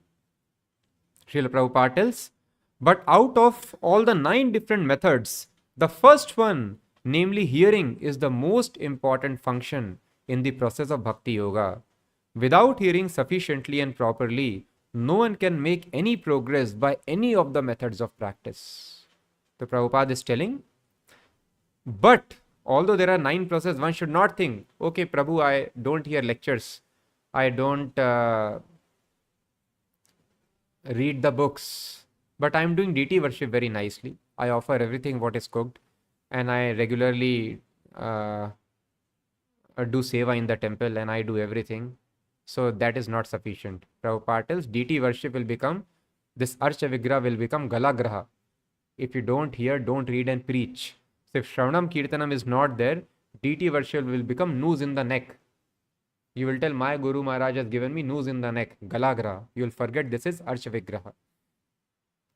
Srila Prabhupada tells, but out of all the 9 different methods, the first one, namely hearing, is the most important function in the process of Bhakti Yoga. Without hearing sufficiently and properly, no one can make any progress by any of the methods of practice. The Prabhupada is telling, but although there are 9 processes, one should not think, okay, Prabhu, I don't hear lectures, I don't read the books, but I am doing deity worship very nicely. I offer everything what is cooked, and I regularly do seva in the temple, and I do everything. So that is not sufficient. Prabhupada tells deity worship will become, this Archa Vigraha will become Galagraha. If you don't hear, don't read and preach. So if Shravanam Kirtanam is not there, deity worship will become noose in the neck. You will tell, my Guru Maharaj has given me noose in the neck, Galagraha. You will forget this is Archa Vigraha.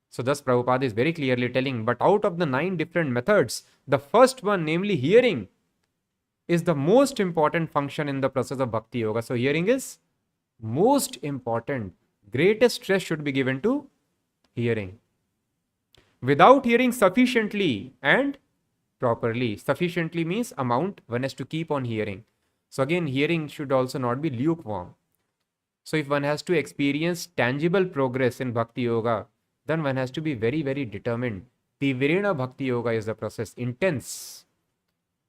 So thus Prabhupada is very clearly telling, but out of the 9 different methods, the first one, namely hearing, is the most important function in the process of Bhakti Yoga. So hearing is most important. Greatest stress should be given to hearing. Without hearing sufficiently and properly. Sufficiently means amount, one has to keep on hearing. So again, hearing should also not be lukewarm. So if one has to experience tangible progress in Bhakti Yoga, then one has to be very, very determined. Tivrena Bhakti Yoga is the process, intense.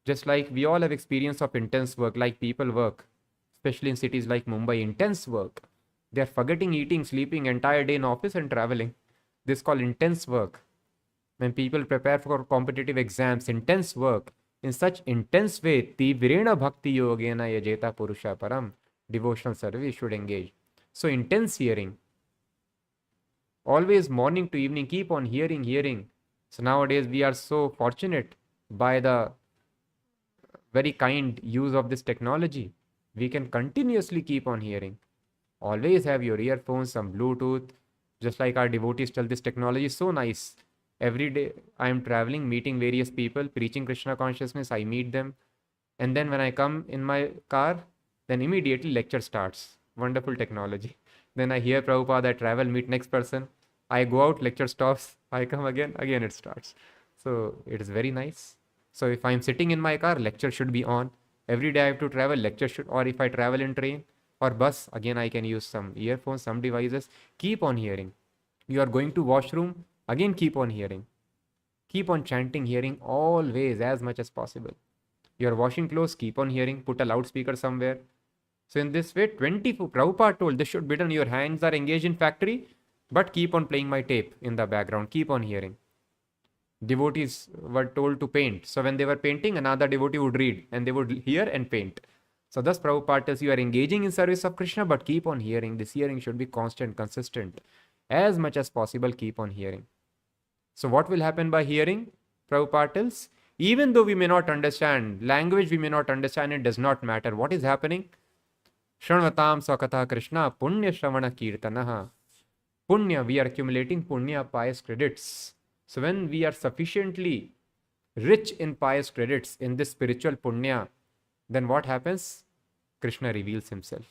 Just like we all have experience of intense work, like people work, especially in cities like Mumbai, intense work. They are forgetting eating, sleeping entire day in office and traveling. This is called intense work. When people prepare for competitive exams, intense work, in such intense way, Tivrena Bhakti Yogena Yajeta Purusha Param, devotional service should engage. So intense hearing. Always morning to evening, keep on hearing. So nowadays we are so fortunate by the very kind use of this technology. We can continuously keep on hearing. Always have your earphones, some Bluetooth. Just like our devotees tell, this technology is so nice. Every day I am traveling, meeting various people, preaching Krishna consciousness, I meet them. And then when I come in my car, then immediately lecture starts. Wonderful technology. Then I hear Prabhupada, I travel, meet next person. I go out, lecture stops. I come again it starts. So it is very nice. So if I'm sitting in my car, lecture should be on. Every day I have to travel, lecture should, or if I travel in train or bus, again I can use some earphones, some devices. Keep on hearing. You are going to washroom, again keep on hearing. Keep on chanting, hearing always as much as possible. You are washing clothes, keep on hearing, put a loudspeaker somewhere. So in this way, 24, Prabhupada told this should be done. Your hands are engaged in factory, but keep on playing my tape in the background, keep on hearing. Devotees were told to paint. So when they were painting, another devotee would read and they would hear and paint. So thus Prabhupada tells you are engaging in service of Krishna, but keep on hearing. This hearing should be constant, consistent. As much as possible, keep on hearing. So what will happen by hearing? Prabhupada tells, even though we may not understand, language we may not understand, it does not matter. What is happening? Shranvatam Swakatha Krishna Punya Shravana Kirtanaha. Punya, we are accumulating punya, pious credits. So when we are sufficiently rich in pious credits, in this spiritual punya, then what happens? Krishna reveals himself.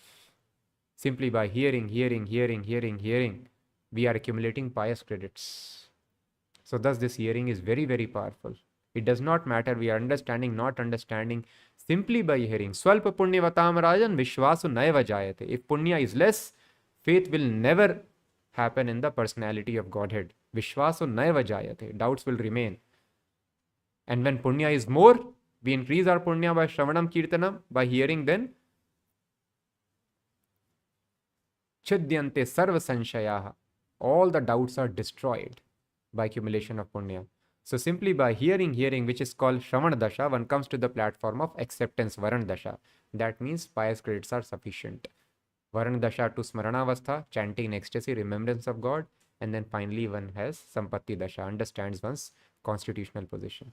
Simply by hearing, we are accumulating pious credits. So thus this hearing is very, very powerful. It does not matter we are understanding, not understanding, simply by hearing. Swalpa punyavatam rajan vishvasu naiva jayate. If punya is less, faith will never happen in the personality of Godhead. Vishvasu naiva jayate. Doubts will remain. And when punya is more, we increase our punya by shravanam kirtanam, by hearing, then chidyante sarva sanshayaha. All the doubts are destroyed by accumulation of punya. So simply by hearing, which is called Shravan Dasha, one comes to the platform of acceptance, Varan Dasha. That means pious credits are sufficient. Varan Dasha to Smaranavastha, chanting in ecstasy, remembrance of God. And then finally one has Sampatti Dasha, understands one's constitutional position.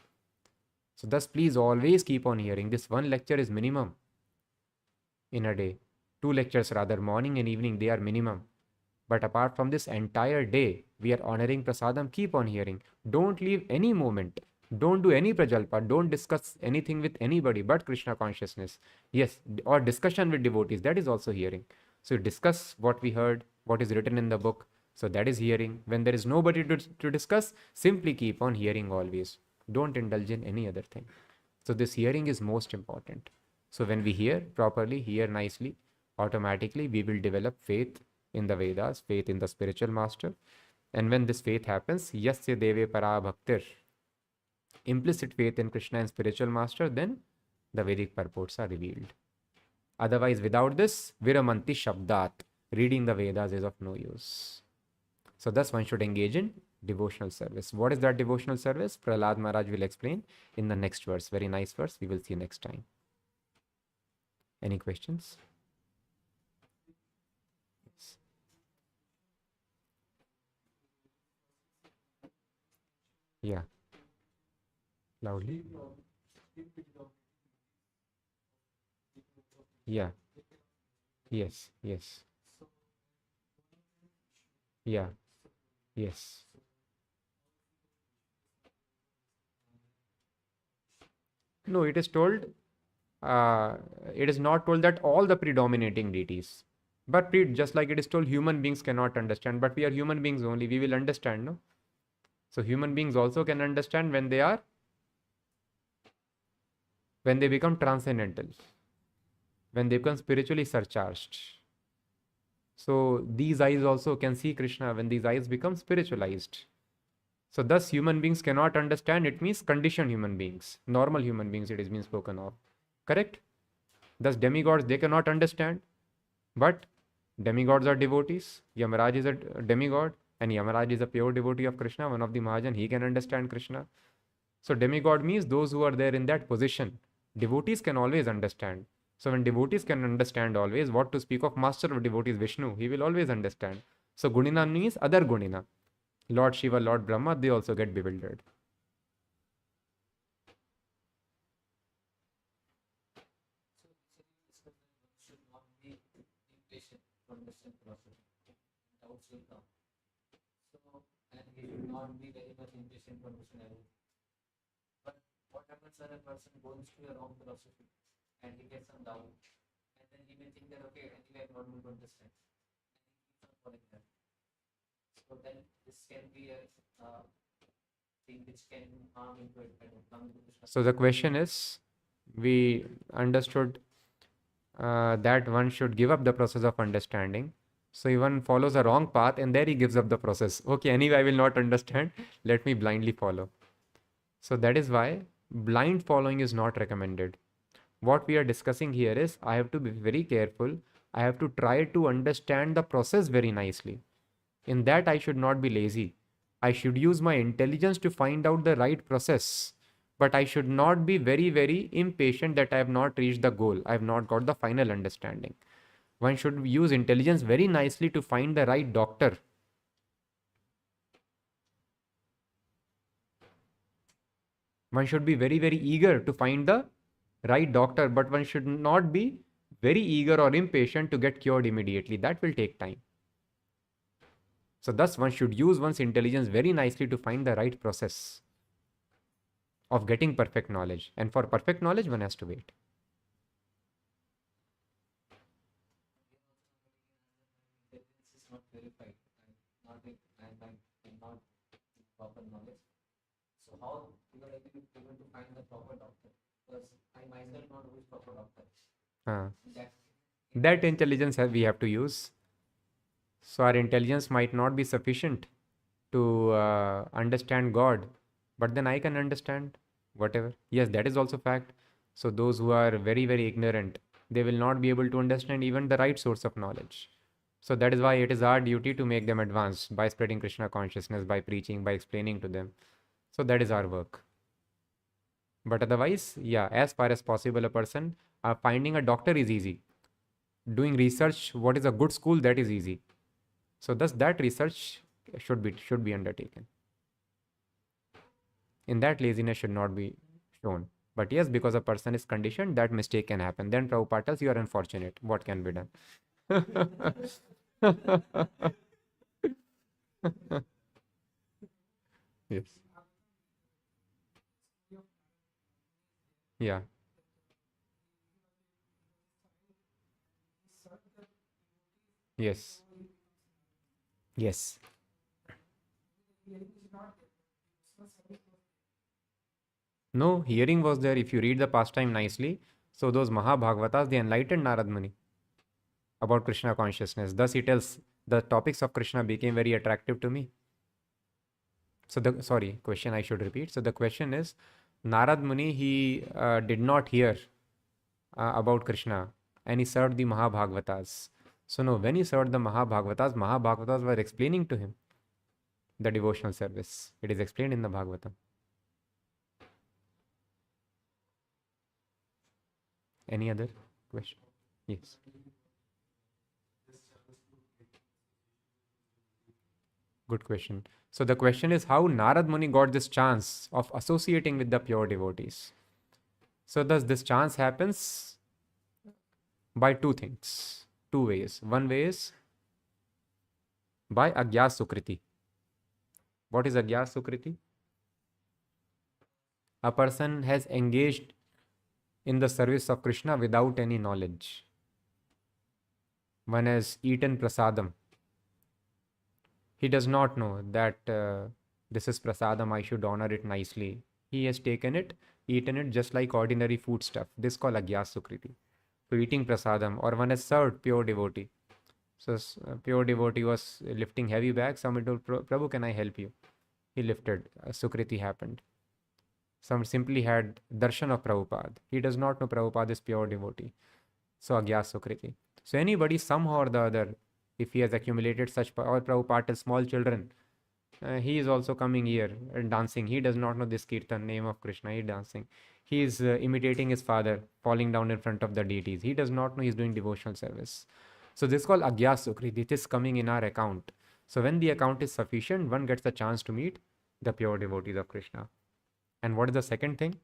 So thus please always keep on hearing. This one lecture is minimum in a day. 2 lectures rather, morning and evening, they are minimum. But apart from this entire day, we are honoring prasadam. Keep on hearing. Don't leave any moment. Don't do any prajalpa. Don't discuss anything with anybody but Krishna consciousness. Yes, or discussion with devotees. That is also hearing. So discuss what we heard, what is written in the book. So that is hearing. When there is nobody to discuss, simply keep on hearing always. Don't indulge in any other thing. So this hearing is most important. So when we hear properly, hear nicely, automatically we will develop faith in the Vedas, faith in the spiritual master. And when this faith happens, yasya deve para bhaktir, implicit faith in Krishna and spiritual master, then the Vedic purports are revealed. Otherwise, without this, viramanti shabdat, reading the Vedas is of no use. So thus one should engage in devotional service. What is that devotional service? Prahlāda Mahārāja will explain in the next verse. Very nice verse. We will see next time. Any questions? Yeah. Loudly. Yeah. Yes. Yes. Yeah. Yes. No, it is told, it is not told that all the predominating deities. But just like it is told, human beings cannot understand. But we are human beings only. We will understand, no? So human beings also can understand when they become transcendental, when they become spiritually surcharged. So these eyes also can see Krishna when these eyes become spiritualized. So thus human beings cannot understand. It means conditioned human beings, normal human beings it is being spoken of. Correct? Thus demigods, they cannot understand. But demigods are devotees. Yamaraj is a demigod. And Yamaraj is a pure devotee of Krishna, one of the Mahajan. He can understand Krishna. So demigod means those who are there in that position. Devotees can always understand. So when devotees can understand always, what to speak of master of devotees, Vishnu, he will always understand. So Gunina means other Gunina. Lord Shiva, Lord Brahma, they also get bewildered. And he should not be very much impatient to understand everything. But what happens when a person goes to a wrong philosophy and he gets some doubt, and then he may think that okay, anyway I'm not going to understand, and he keeps on following that. So then this can be a thing which can harm into it. So the question is, we understood that one should give up the process of understanding. So one follows a wrong path and there he gives up the process. Okay, anyway, I will not understand. Let me blindly follow. So that is why blind following is not recommended. What we are discussing here is I have to be very careful. I have to try to understand the process very nicely. In that, I should not be lazy. I should use my intelligence to find out the right process. But I should not be very, very impatient that I have not reached the goal. I have not got the final understanding. One should use intelligence very nicely to find the right doctor. One should be very, very eager to find the right doctor, but one should not be very eager or impatient to get cured immediately. That will take time. So thus one should use one's intelligence very nicely to find the right process of getting perfect knowledge. And for perfect knowledge, one has to wait. Intelligence is not verified and not proper knowledge. So how you are able to find the proper doctor? Because I myself not know which proper doctor. That intelligence we have to use. So our intelligence might not be sufficient to understand God, but then I can understand whatever. Yes, that is also fact. So those who are very, very ignorant, they will not be able to understand even the right source of knowledge. So that is why it is our duty to make them advance by spreading Krishna consciousness, by preaching, by explaining to them. So that is our work. But otherwise, yeah, as far as possible, a person finding a doctor is easy. Doing research, what is a good school, that is easy. So thus that research should be undertaken. In that, laziness should not be shown. But yes, because a person is conditioned, that mistake can happen. Then Prabhupada tells, you are unfortunate. What can be done? Yes. Yeah. Yes. Yes. No, hearing was there if you read the pastime nicely. So those Mahabhagavatas, they enlightened Narad Muni about Krishna consciousness. Thus he tells, the topics of Krishna became very attractive to me. So question I should repeat. So the question is, Narad Muni, he did not hear about Krishna and he served the Mahabhagavatas. So no, when he served the Mahabhagavatas were explaining to him the devotional service. It is explained in the Bhagavatam. Any other question? Yes. Good question. So the question is how Narad Muni got this chance of associating with the pure devotees. So thus this chance happens by two things, two ways. One way is by Agya Sukriti. What is Agya Sukriti? A person has engaged in the service of Krishna without any knowledge. One has eaten prasadam. He does not know that this is prasadam, I should honor it nicely. He has taken it, eaten it just like ordinary food stuff. This is called Agya Sukriti. So eating prasadam, or one has served pure devotee. So pure devotee was lifting heavy bags. Somebody told, Prabhu, can I help you? He lifted. Sukriti happened. Some simply had darshan of Prabhupada. He does not know Prabhupada is pure devotee. So Agya Sukriti. So anybody somehow or the other, if he has accumulated such, or Prabhupada is small children, he is also coming here and dancing. He does not know this kirtan, name of Krishna, he is dancing. He is imitating his father, falling down in front of the deities. He does not know he is doing devotional service. So this is called Agya Sukriti. It is coming in our account. So when the account is sufficient, one gets the chance to meet the pure devotees of Krishna. And what is the second thing?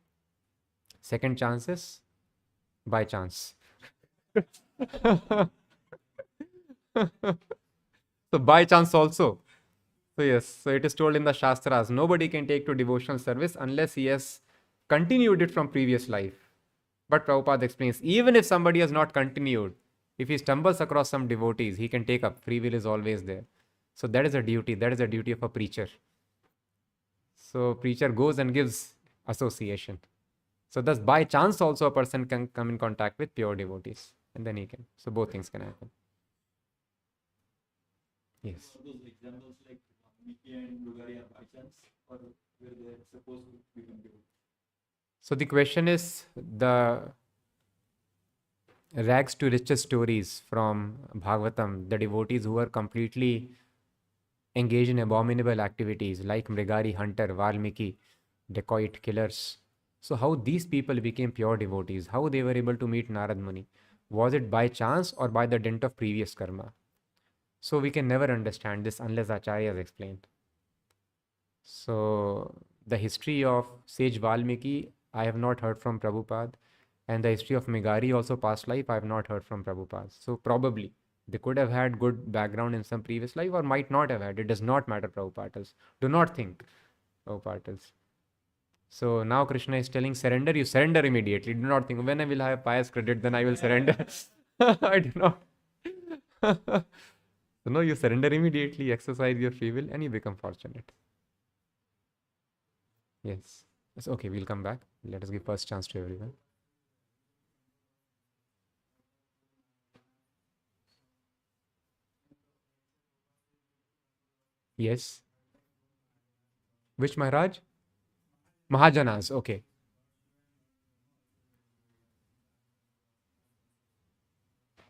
Second chance is by chance. So by chance also. So yes, so it is told in the Shastras, nobody can take to devotional service unless he has continued it from previous life. But Prabhupada explains, even if somebody has not continued, if he stumbles across some devotees, he can take up. Free will is always there. So that is a duty. That is a duty of a preacher. So preacher goes and gives association. So thus by chance also a person can come in contact with pure devotees, and then he can. So both things can happen. Yes. Are those examples like Mickey and Lugari are by chance, or were they supposed to become devotees? So the question is the rags to riches stories from Bhagavatam, the devotees who are completely engaged in abominable activities like Mrigari, hunter, Valmiki, dacoit, killers. So how these people became pure devotees, how they were able to meet Narad Muni. Was it by chance or by the dint of previous karma? So we can never understand this unless Acharyas explained. So the history of sage Valmiki, I have not heard from Prabhupada. And the history of Mrigari, also past life, I have not heard from Prabhupada. So probably they could have had good background in some previous life or might not have had. It does not matter, Prabhupada. Do not think, Prabhupada. So now Krishna is telling surrender, you surrender immediately. Do not think, when I will have pious credit, then I will surrender. I do not. So no, you surrender immediately, exercise your free will, and you become fortunate. Yes. So, okay, we'll come back. Let us give first chance to everyone. Yes. Which Maharaj? Mahajanas, okay.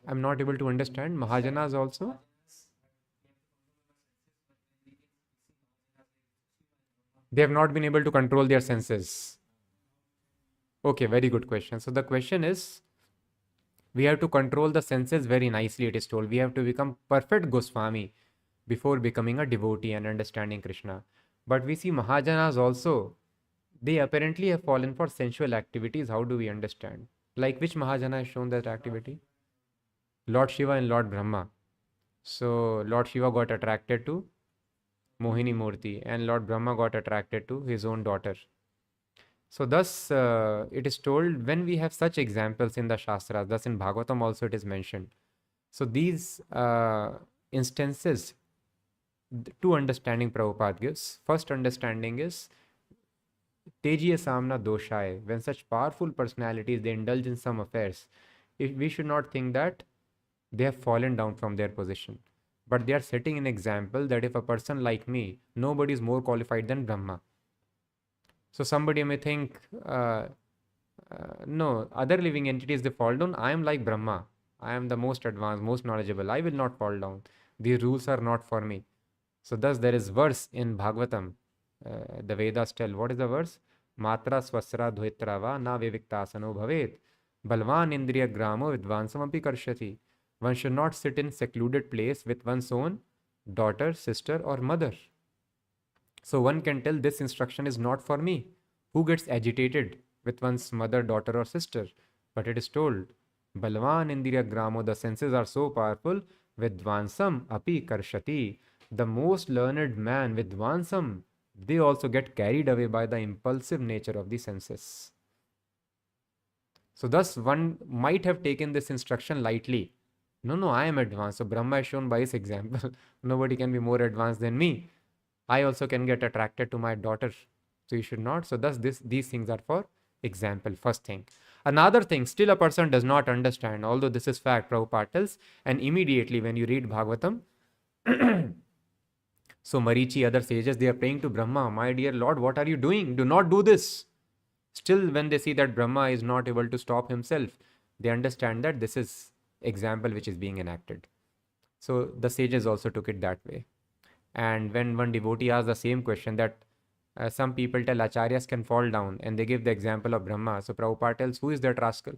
I'm not able to understand. Mahajanas also? They have not been able to control their senses. Okay, very good question. So the question is, we have to control the senses very nicely, it is told. We have to become perfect Goswami before becoming a devotee and understanding Krishna. But we see Mahajanas also, they apparently have fallen for sensual activities. How do we understand? Like which Mahajana has shown that activity? Lord Shiva and Lord Brahma. So Lord Shiva got attracted to Mohini Murti and Lord Brahma got attracted to his own daughter. So thus it is told, when we have such examples in the Shastras, thus in Bhagavatam also it is mentioned. So these instances, two understanding Prabhupada gives. First understanding is Tejiya Samna Doshai. When such powerful personalities, they indulge in some affairs, we should not think that they have fallen down from their position. But they are setting an example that if a person like me, nobody is more qualified than Brahma. So somebody may think, no, other living entities, they fall down. I am like Brahma. I am the most advanced, most knowledgeable. I will not fall down. These rules are not for me. So thus there is verse in Bhagavatam. The Vedas tell, what is the verse? Matra swasra dhoitrava na viviktasano bhavet. Balvan indriya gramo vidvansam api karshati. One should not sit in secluded place with one's own daughter, sister or mother. So one can tell this instruction is not for me. Who gets agitated with one's mother, daughter or sister? But it is told, Balvan indriya gramo, the senses are so powerful, vidvansam api karshati. The most learned man, vidvansam, they also get carried away by the impulsive nature of the senses. So thus one might have taken this instruction lightly. No, I am advanced. So Brahma is shown by his example. Nobody can be more advanced than me. I also can get attracted to my daughter. So you should not. So thus these things are for example, first thing. Another thing, still a person does not understand, although this is fact, Prabhupada tells, and immediately when you read Bhagavatam, so Marichi, other sages, they are praying to Brahma, my dear Lord, what are you doing? Do not do this. Still, when they see that Brahma is not able to stop himself, they understand that this is example which is being enacted. So the sages also took it that way. And when one devotee asks the same question, that some people tell acharyas can fall down, and they give the example of Brahma. So Prabhupada tells, who is that rascal?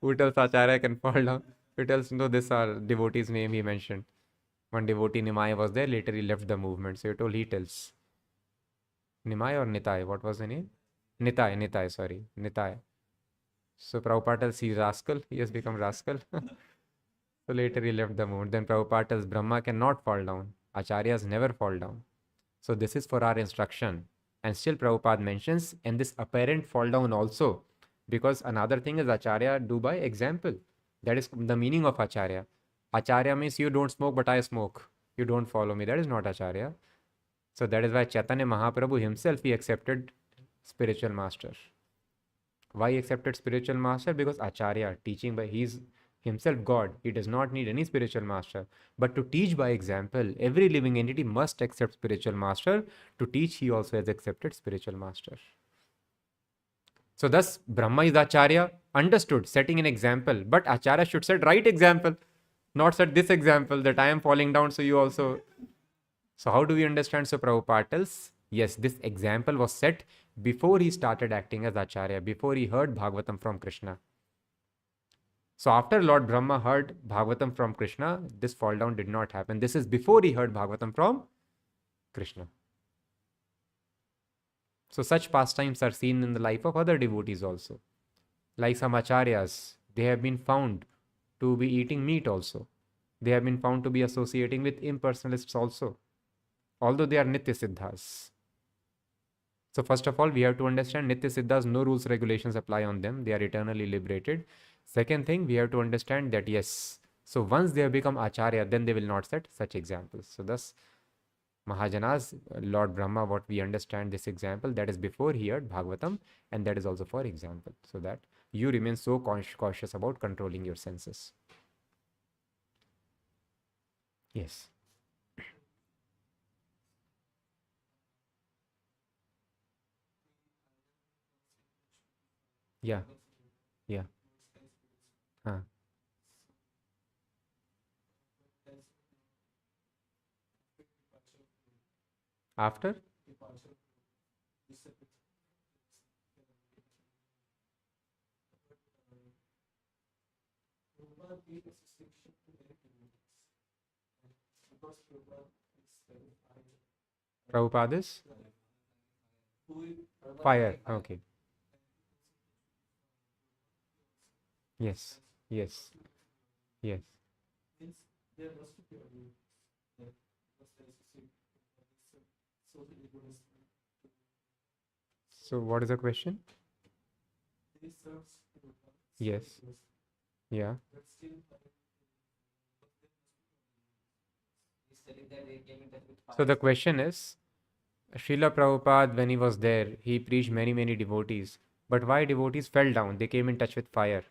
Who tells acharya can fall down? He tells, no, this are devotee's name he mentioned. One devotee, Nimai, was there, later he left the movement. So he tells. Nimai or Nitai, what was the name? Nitai, sorry. Nitai. So Prabhupada tells, he's rascal, he has become rascal. So later he left the movement. Then Prabhupada tells, Brahma cannot fall down. Acharyas never fall down. So this is for our instruction. And still Prabhupada mentions, and this apparent fall down also, because another thing is Acharya do by example. That is the meaning of Acharya. Acharya means you don't smoke, but I smoke. You don't follow me. That is not Acharya. So that is why Chaitanya Mahaprabhu himself, he accepted spiritual master. Why accepted spiritual master? Because Acharya, teaching by, he's himself God. He does not need any spiritual master. But to teach by example, every living entity must accept spiritual master. To teach, he also has accepted spiritual master. So thus, Brahma is Acharya, understood, setting an example. But Acharya should set right example, not set this example that I am falling down, so you also. So how do we understand? So Prabhupada tells, yes, this example was set before he started acting as Acharya, before he heard Bhagavatam from Krishna. So after Lord Brahma heard Bhagavatam from Krishna, this fall down did not happen. This is before he heard Bhagavatam from Krishna. So such pastimes are seen in the life of other devotees also. Like some acharyas, they have been found to be eating meat also. They have been found to be associating with impersonalists also, although they are Nitya Siddhas. So first of all, we have to understand Nitya Siddhas, no rules, regulations apply on them. They are eternally liberated. Second thing, we have to understand that yes, so once they have become Acharya, then they will not set such examples. So thus, Mahajanas, Lord Brahma, what we understand this example, that is before he heard Bhagavatam, and that is also for example, so that you remain so cautious about controlling your senses. Yes. Yeah. Yeah. Huh. After? Prabhupada is? Fire. Okay. Yes. Yes. Yes. So what is the question? Yes. Yeah. So the question is, Srila Prabhupada, when he was there, he preached many devotees. But why devotees fell down? They came in touch with fire.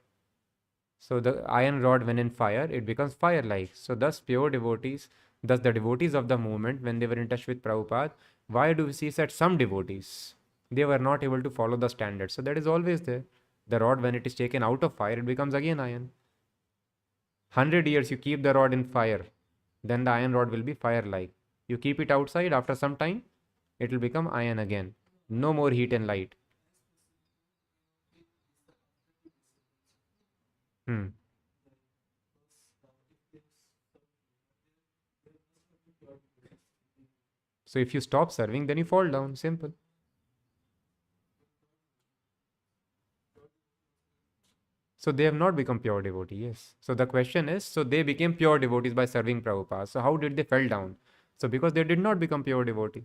So the iron rod, when in fire, it becomes fire-like. So thus pure devotees, thus the devotees of the movement, when they were in touch with Prabhupada, why do we see that some devotees, they were not able to follow the standards? So that is always there. The rod, when it is taken out of fire, it becomes again iron. 100 years you keep the rod in fire, then the iron rod will be fire-like. You keep it outside, after some time, it will become iron again. No more heat and light. So if you stop serving, then you fall down. Simple. So they have not become pure devotee, yes. So the question is, so they became pure devotees by serving Prabhupada. So how did they fell down? So because they did not become pure devotee.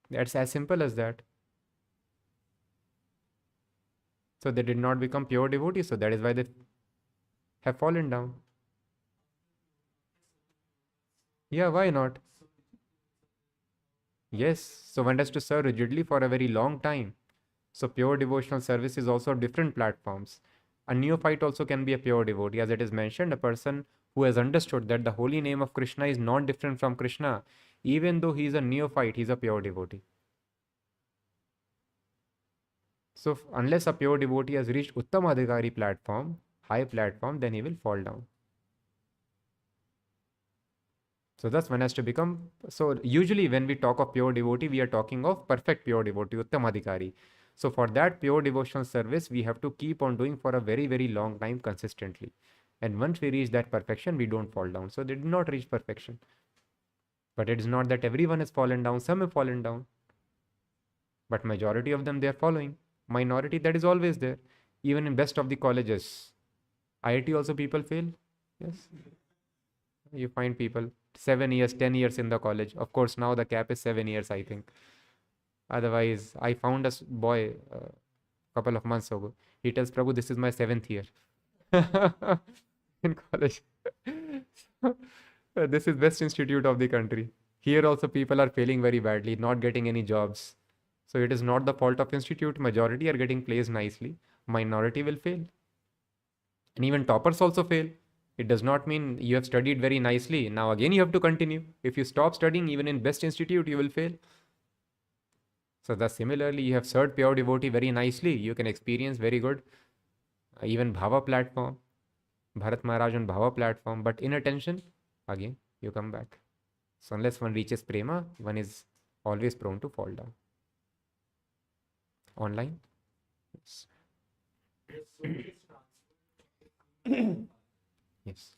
That's as simple as that. So they did not become pure devotees, so that is why they have fallen down. Yeah, why not? Yes, so one has to serve rigidly for a very long time. So pure devotional service is also different platforms. A neophyte also can be a pure devotee, as it is mentioned, a person who has understood that the holy name of Krishna is not different from Krishna. Even though he is a neophyte, he is a pure devotee. So unless a pure devotee has reached Uttamadhikari platform, high platform, then he will fall down. So thus one has to become, so usually when we talk of pure devotee, we are talking of perfect pure devotee, Uttamadhikari. So for that pure devotional service, we have to keep on doing for a very long time consistently. And once we reach that perfection, we don't fall down. So they did not reach perfection. But it is not that everyone has fallen down, some have fallen down. But majority of them, they are following. Minority, that is always there. Even in best of the colleges. IIT also people fail. Yes. You find people 7 years, 10 years in the college. Of course, now the cap is 7 years, I think. Otherwise, I found a boy a couple of months ago. He tells Prabhu, this is my 7th year in college. This is best institute of the country. Here also people are failing very badly, not getting any jobs. So it is not the fault of institute. Majority are getting placed nicely. Minority will fail. And even toppers also fail. It does not mean you have studied very nicely. Now again you have to continue. If you stop studying, even in best institute, you will fail. So thus similarly, you have served pure devotee very nicely. You can experience very good. Even Bhava platform. Bharat Maharaj on Bhava platform. But inattention, again, you come back. So unless one reaches prema, one is always prone to fall down. Online? Yes. Yes.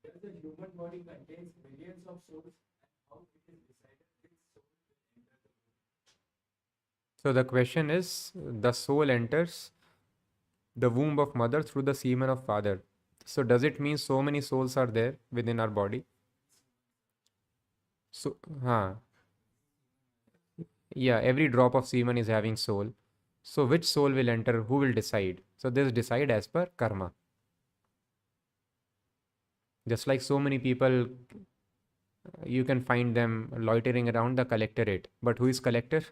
Does the human body contains millions of souls, and how it is decided which soul will enter the body? So the question is, the soul enters the womb of mother through the semen of father. So does it mean so many souls are there within our body? So, yeah, every drop of semen is having soul. So which soul will enter? Who will decide? So this decide as per karma. Just like so many people, you can find them loitering around the collectorate. But who is collector?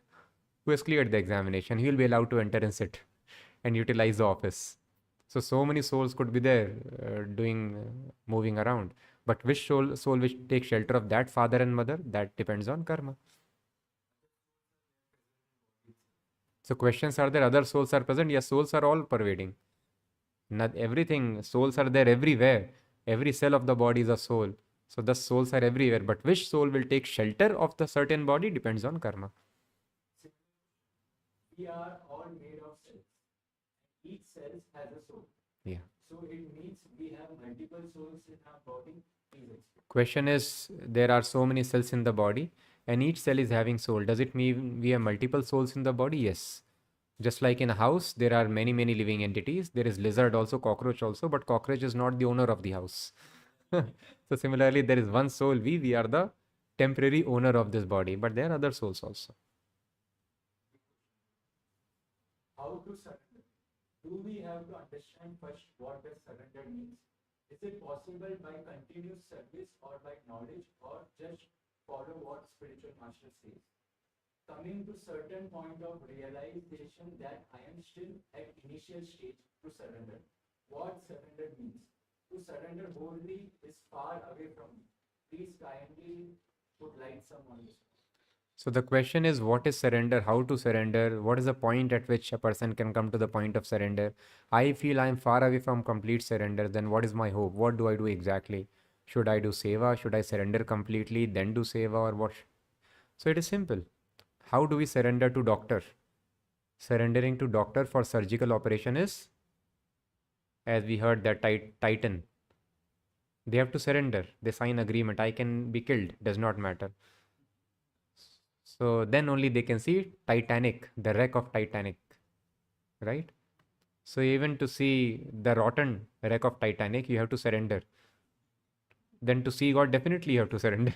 Who has cleared the examination? He will be allowed to enter and sit and utilize the office. So many souls could be there moving around. But which soul which takes shelter of that father and mother, that depends on karma. So questions are there, other souls are present? Yes, souls are all pervading. Not everything, souls are there everywhere. Every cell of the body is a soul. So the souls are everywhere. But which soul will take shelter of the certain body depends on karma. We are all made of cells. Each cell has a soul. Yeah. So it means we have multiple souls in our body. Question is, there are so many cells in the body and each cell is having soul. Does it mean we have multiple souls in the body? Yes. Just like in a house, there are many living entities. There is lizard also, cockroach also, but cockroach is not the owner of the house. So similarly, there is one soul, we are the temporary owner of this body, but there are other souls also. How to surrender? Do we have to understand first what does surrender means? Is it possible by continuous service or by knowledge, or just follow what spiritual master says? Coming to certain point of realization that I am still at initial stage to surrender. What surrender means? To surrender wholly is far away from me. Please kindly put light some on this. So the question is, what is surrender? How to surrender? What is the point at which a person can come to the point of surrender? I feel I am far away from complete surrender. Then what is my hope? What do I do exactly? Should I do seva? Should I surrender completely, then do seva, or what? So it is simple. How do we surrender to doctor? Surrendering to doctor for surgical operation is, as we heard, that titan. They have to surrender. They sign agreement. I can be killed. Does not matter. So then only they can see Titanic, the wreck of Titanic, right? So even to see the rotten wreck of Titanic, you have to surrender. Then to see God, definitely you have to surrender.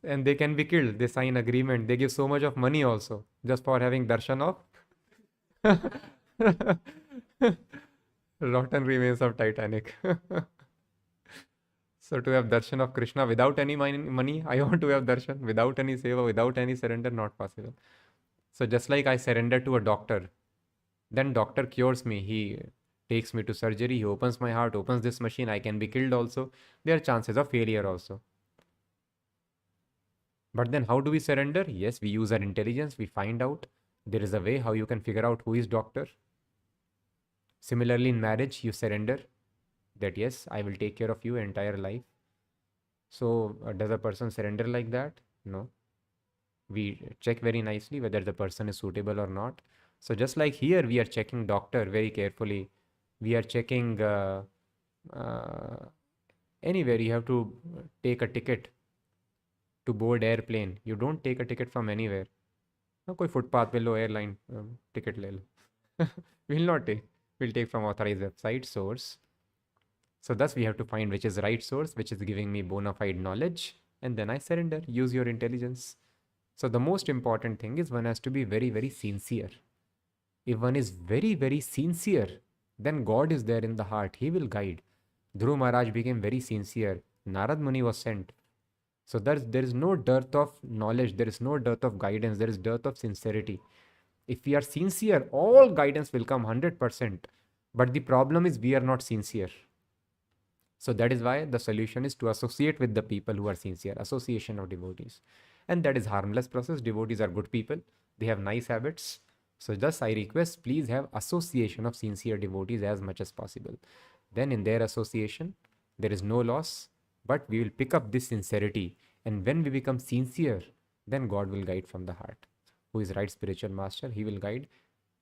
And they can be killed. They sign agreement. They give so much of money also just for having darshan of rotten remains of Titanic. So to have darshan of Krishna without any money, I want to have darshan without any seva, without any surrender, not possible. So just like I surrender to a doctor, then doctor cures me. He takes me to surgery. He opens my heart, opens this machine. I can be killed also. There are chances of failure also. But then how do we surrender? Yes, we use our intelligence. We find out there is a way how you can figure out who is doctor. Similarly, in marriage, you surrender that yes, I will take care of you entire life. So does a person surrender like that? No. We check very nicely whether the person is suitable or not. So just like here, we are checking doctor very carefully. We are checking anywhere. You have to take a ticket to board airplane. You don't take a ticket from anywhere. No, koi footpath pe lo airline ticket le lo. We will not take. We'll take from authorized website source. So thus we have to find which is right source, which is giving me bona fide knowledge, and then I surrender. Use your intelligence. So the most important thing is one has to be very sincere. If one is very, very sincere, then God is there in the heart. He will guide. Dhruv Maharaj became very sincere. Narad Muni was sent. So there is no dearth of knowledge, there is no dearth of guidance, there is dearth of sincerity. If we are sincere, all guidance will come 100%. But the problem is we are not sincere. So that is why the solution is to associate with the people who are sincere, association of devotees. And that is harmless process. Devotees are good people. They have nice habits. So thus I request, please have association of sincere devotees as much as possible. Then in their association, there is no loss, but we will pick up this sincerity. And when we become sincere, then God will guide from the heart. Who is right spiritual master, he will guide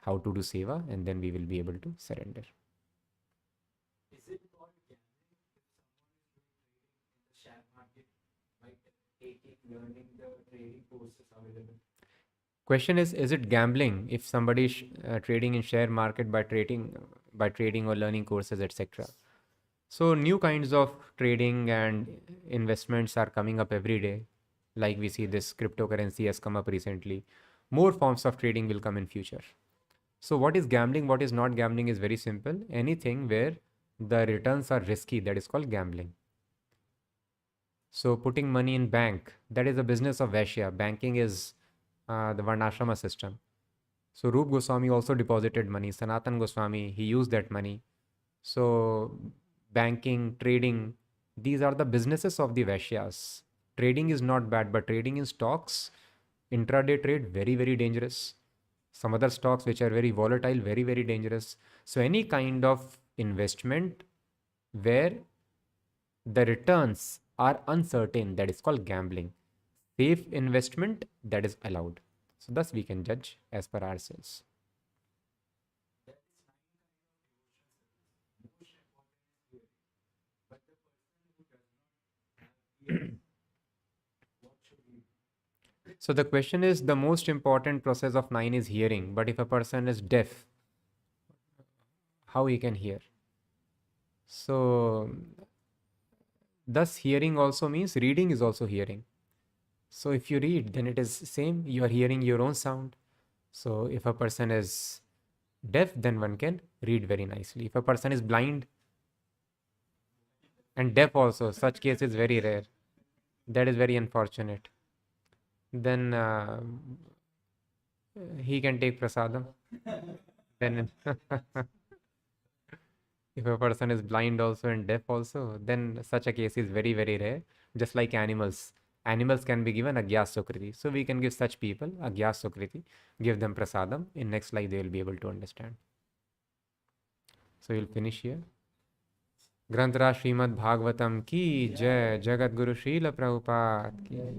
how to do seva, and then we will be able to surrender. Is it called gambling if someone is doing trading in the share market by learning the trading courses available? Question is it gambling if somebody is trading in share market by trading or learning courses, etc.? So new kinds of trading and investments are coming up every day. Like we see this cryptocurrency has come up recently. More forms of trading will come in future. So what is gambling, what is not gambling is very simple. Anything where the returns are risky, that is called gambling. So putting money in bank, that is the business of Vaishya. Banking is the Varnashrama system. So Rup Goswami also deposited money. Sanatan Goswami, he used that money. So banking, trading, these are the businesses of the Vaishyas. Trading is not bad, but trading in stocks, intraday trade, very, very dangerous. Some other stocks which are very volatile, very, very dangerous. So any kind of investment where the returns are uncertain, that is called gambling. Safe investment, that is allowed. So thus we can judge as per ourselves. So the question is, the most important process of 9 is hearing, but if a person is deaf, how he can hear? So thus hearing also means reading is also hearing. So if you read, then it is same, you are hearing your own sound. So if a person is deaf, then one can read very nicely. If a person is blind and deaf also, such case is very rare. That is very unfortunate. Then he can take prasadam. Then if a person is blind also and deaf also, then such a case is very, very rare. Just like animals. Animals can be given agyas sukriti. So we can give such people agyas sukriti, give them prasadam. In next life they will be able to understand. So we'll finish here. Granthra Śrīmad-Bhāgavatam ki jai, Jagat Guru Srila Prabhupada ki jai.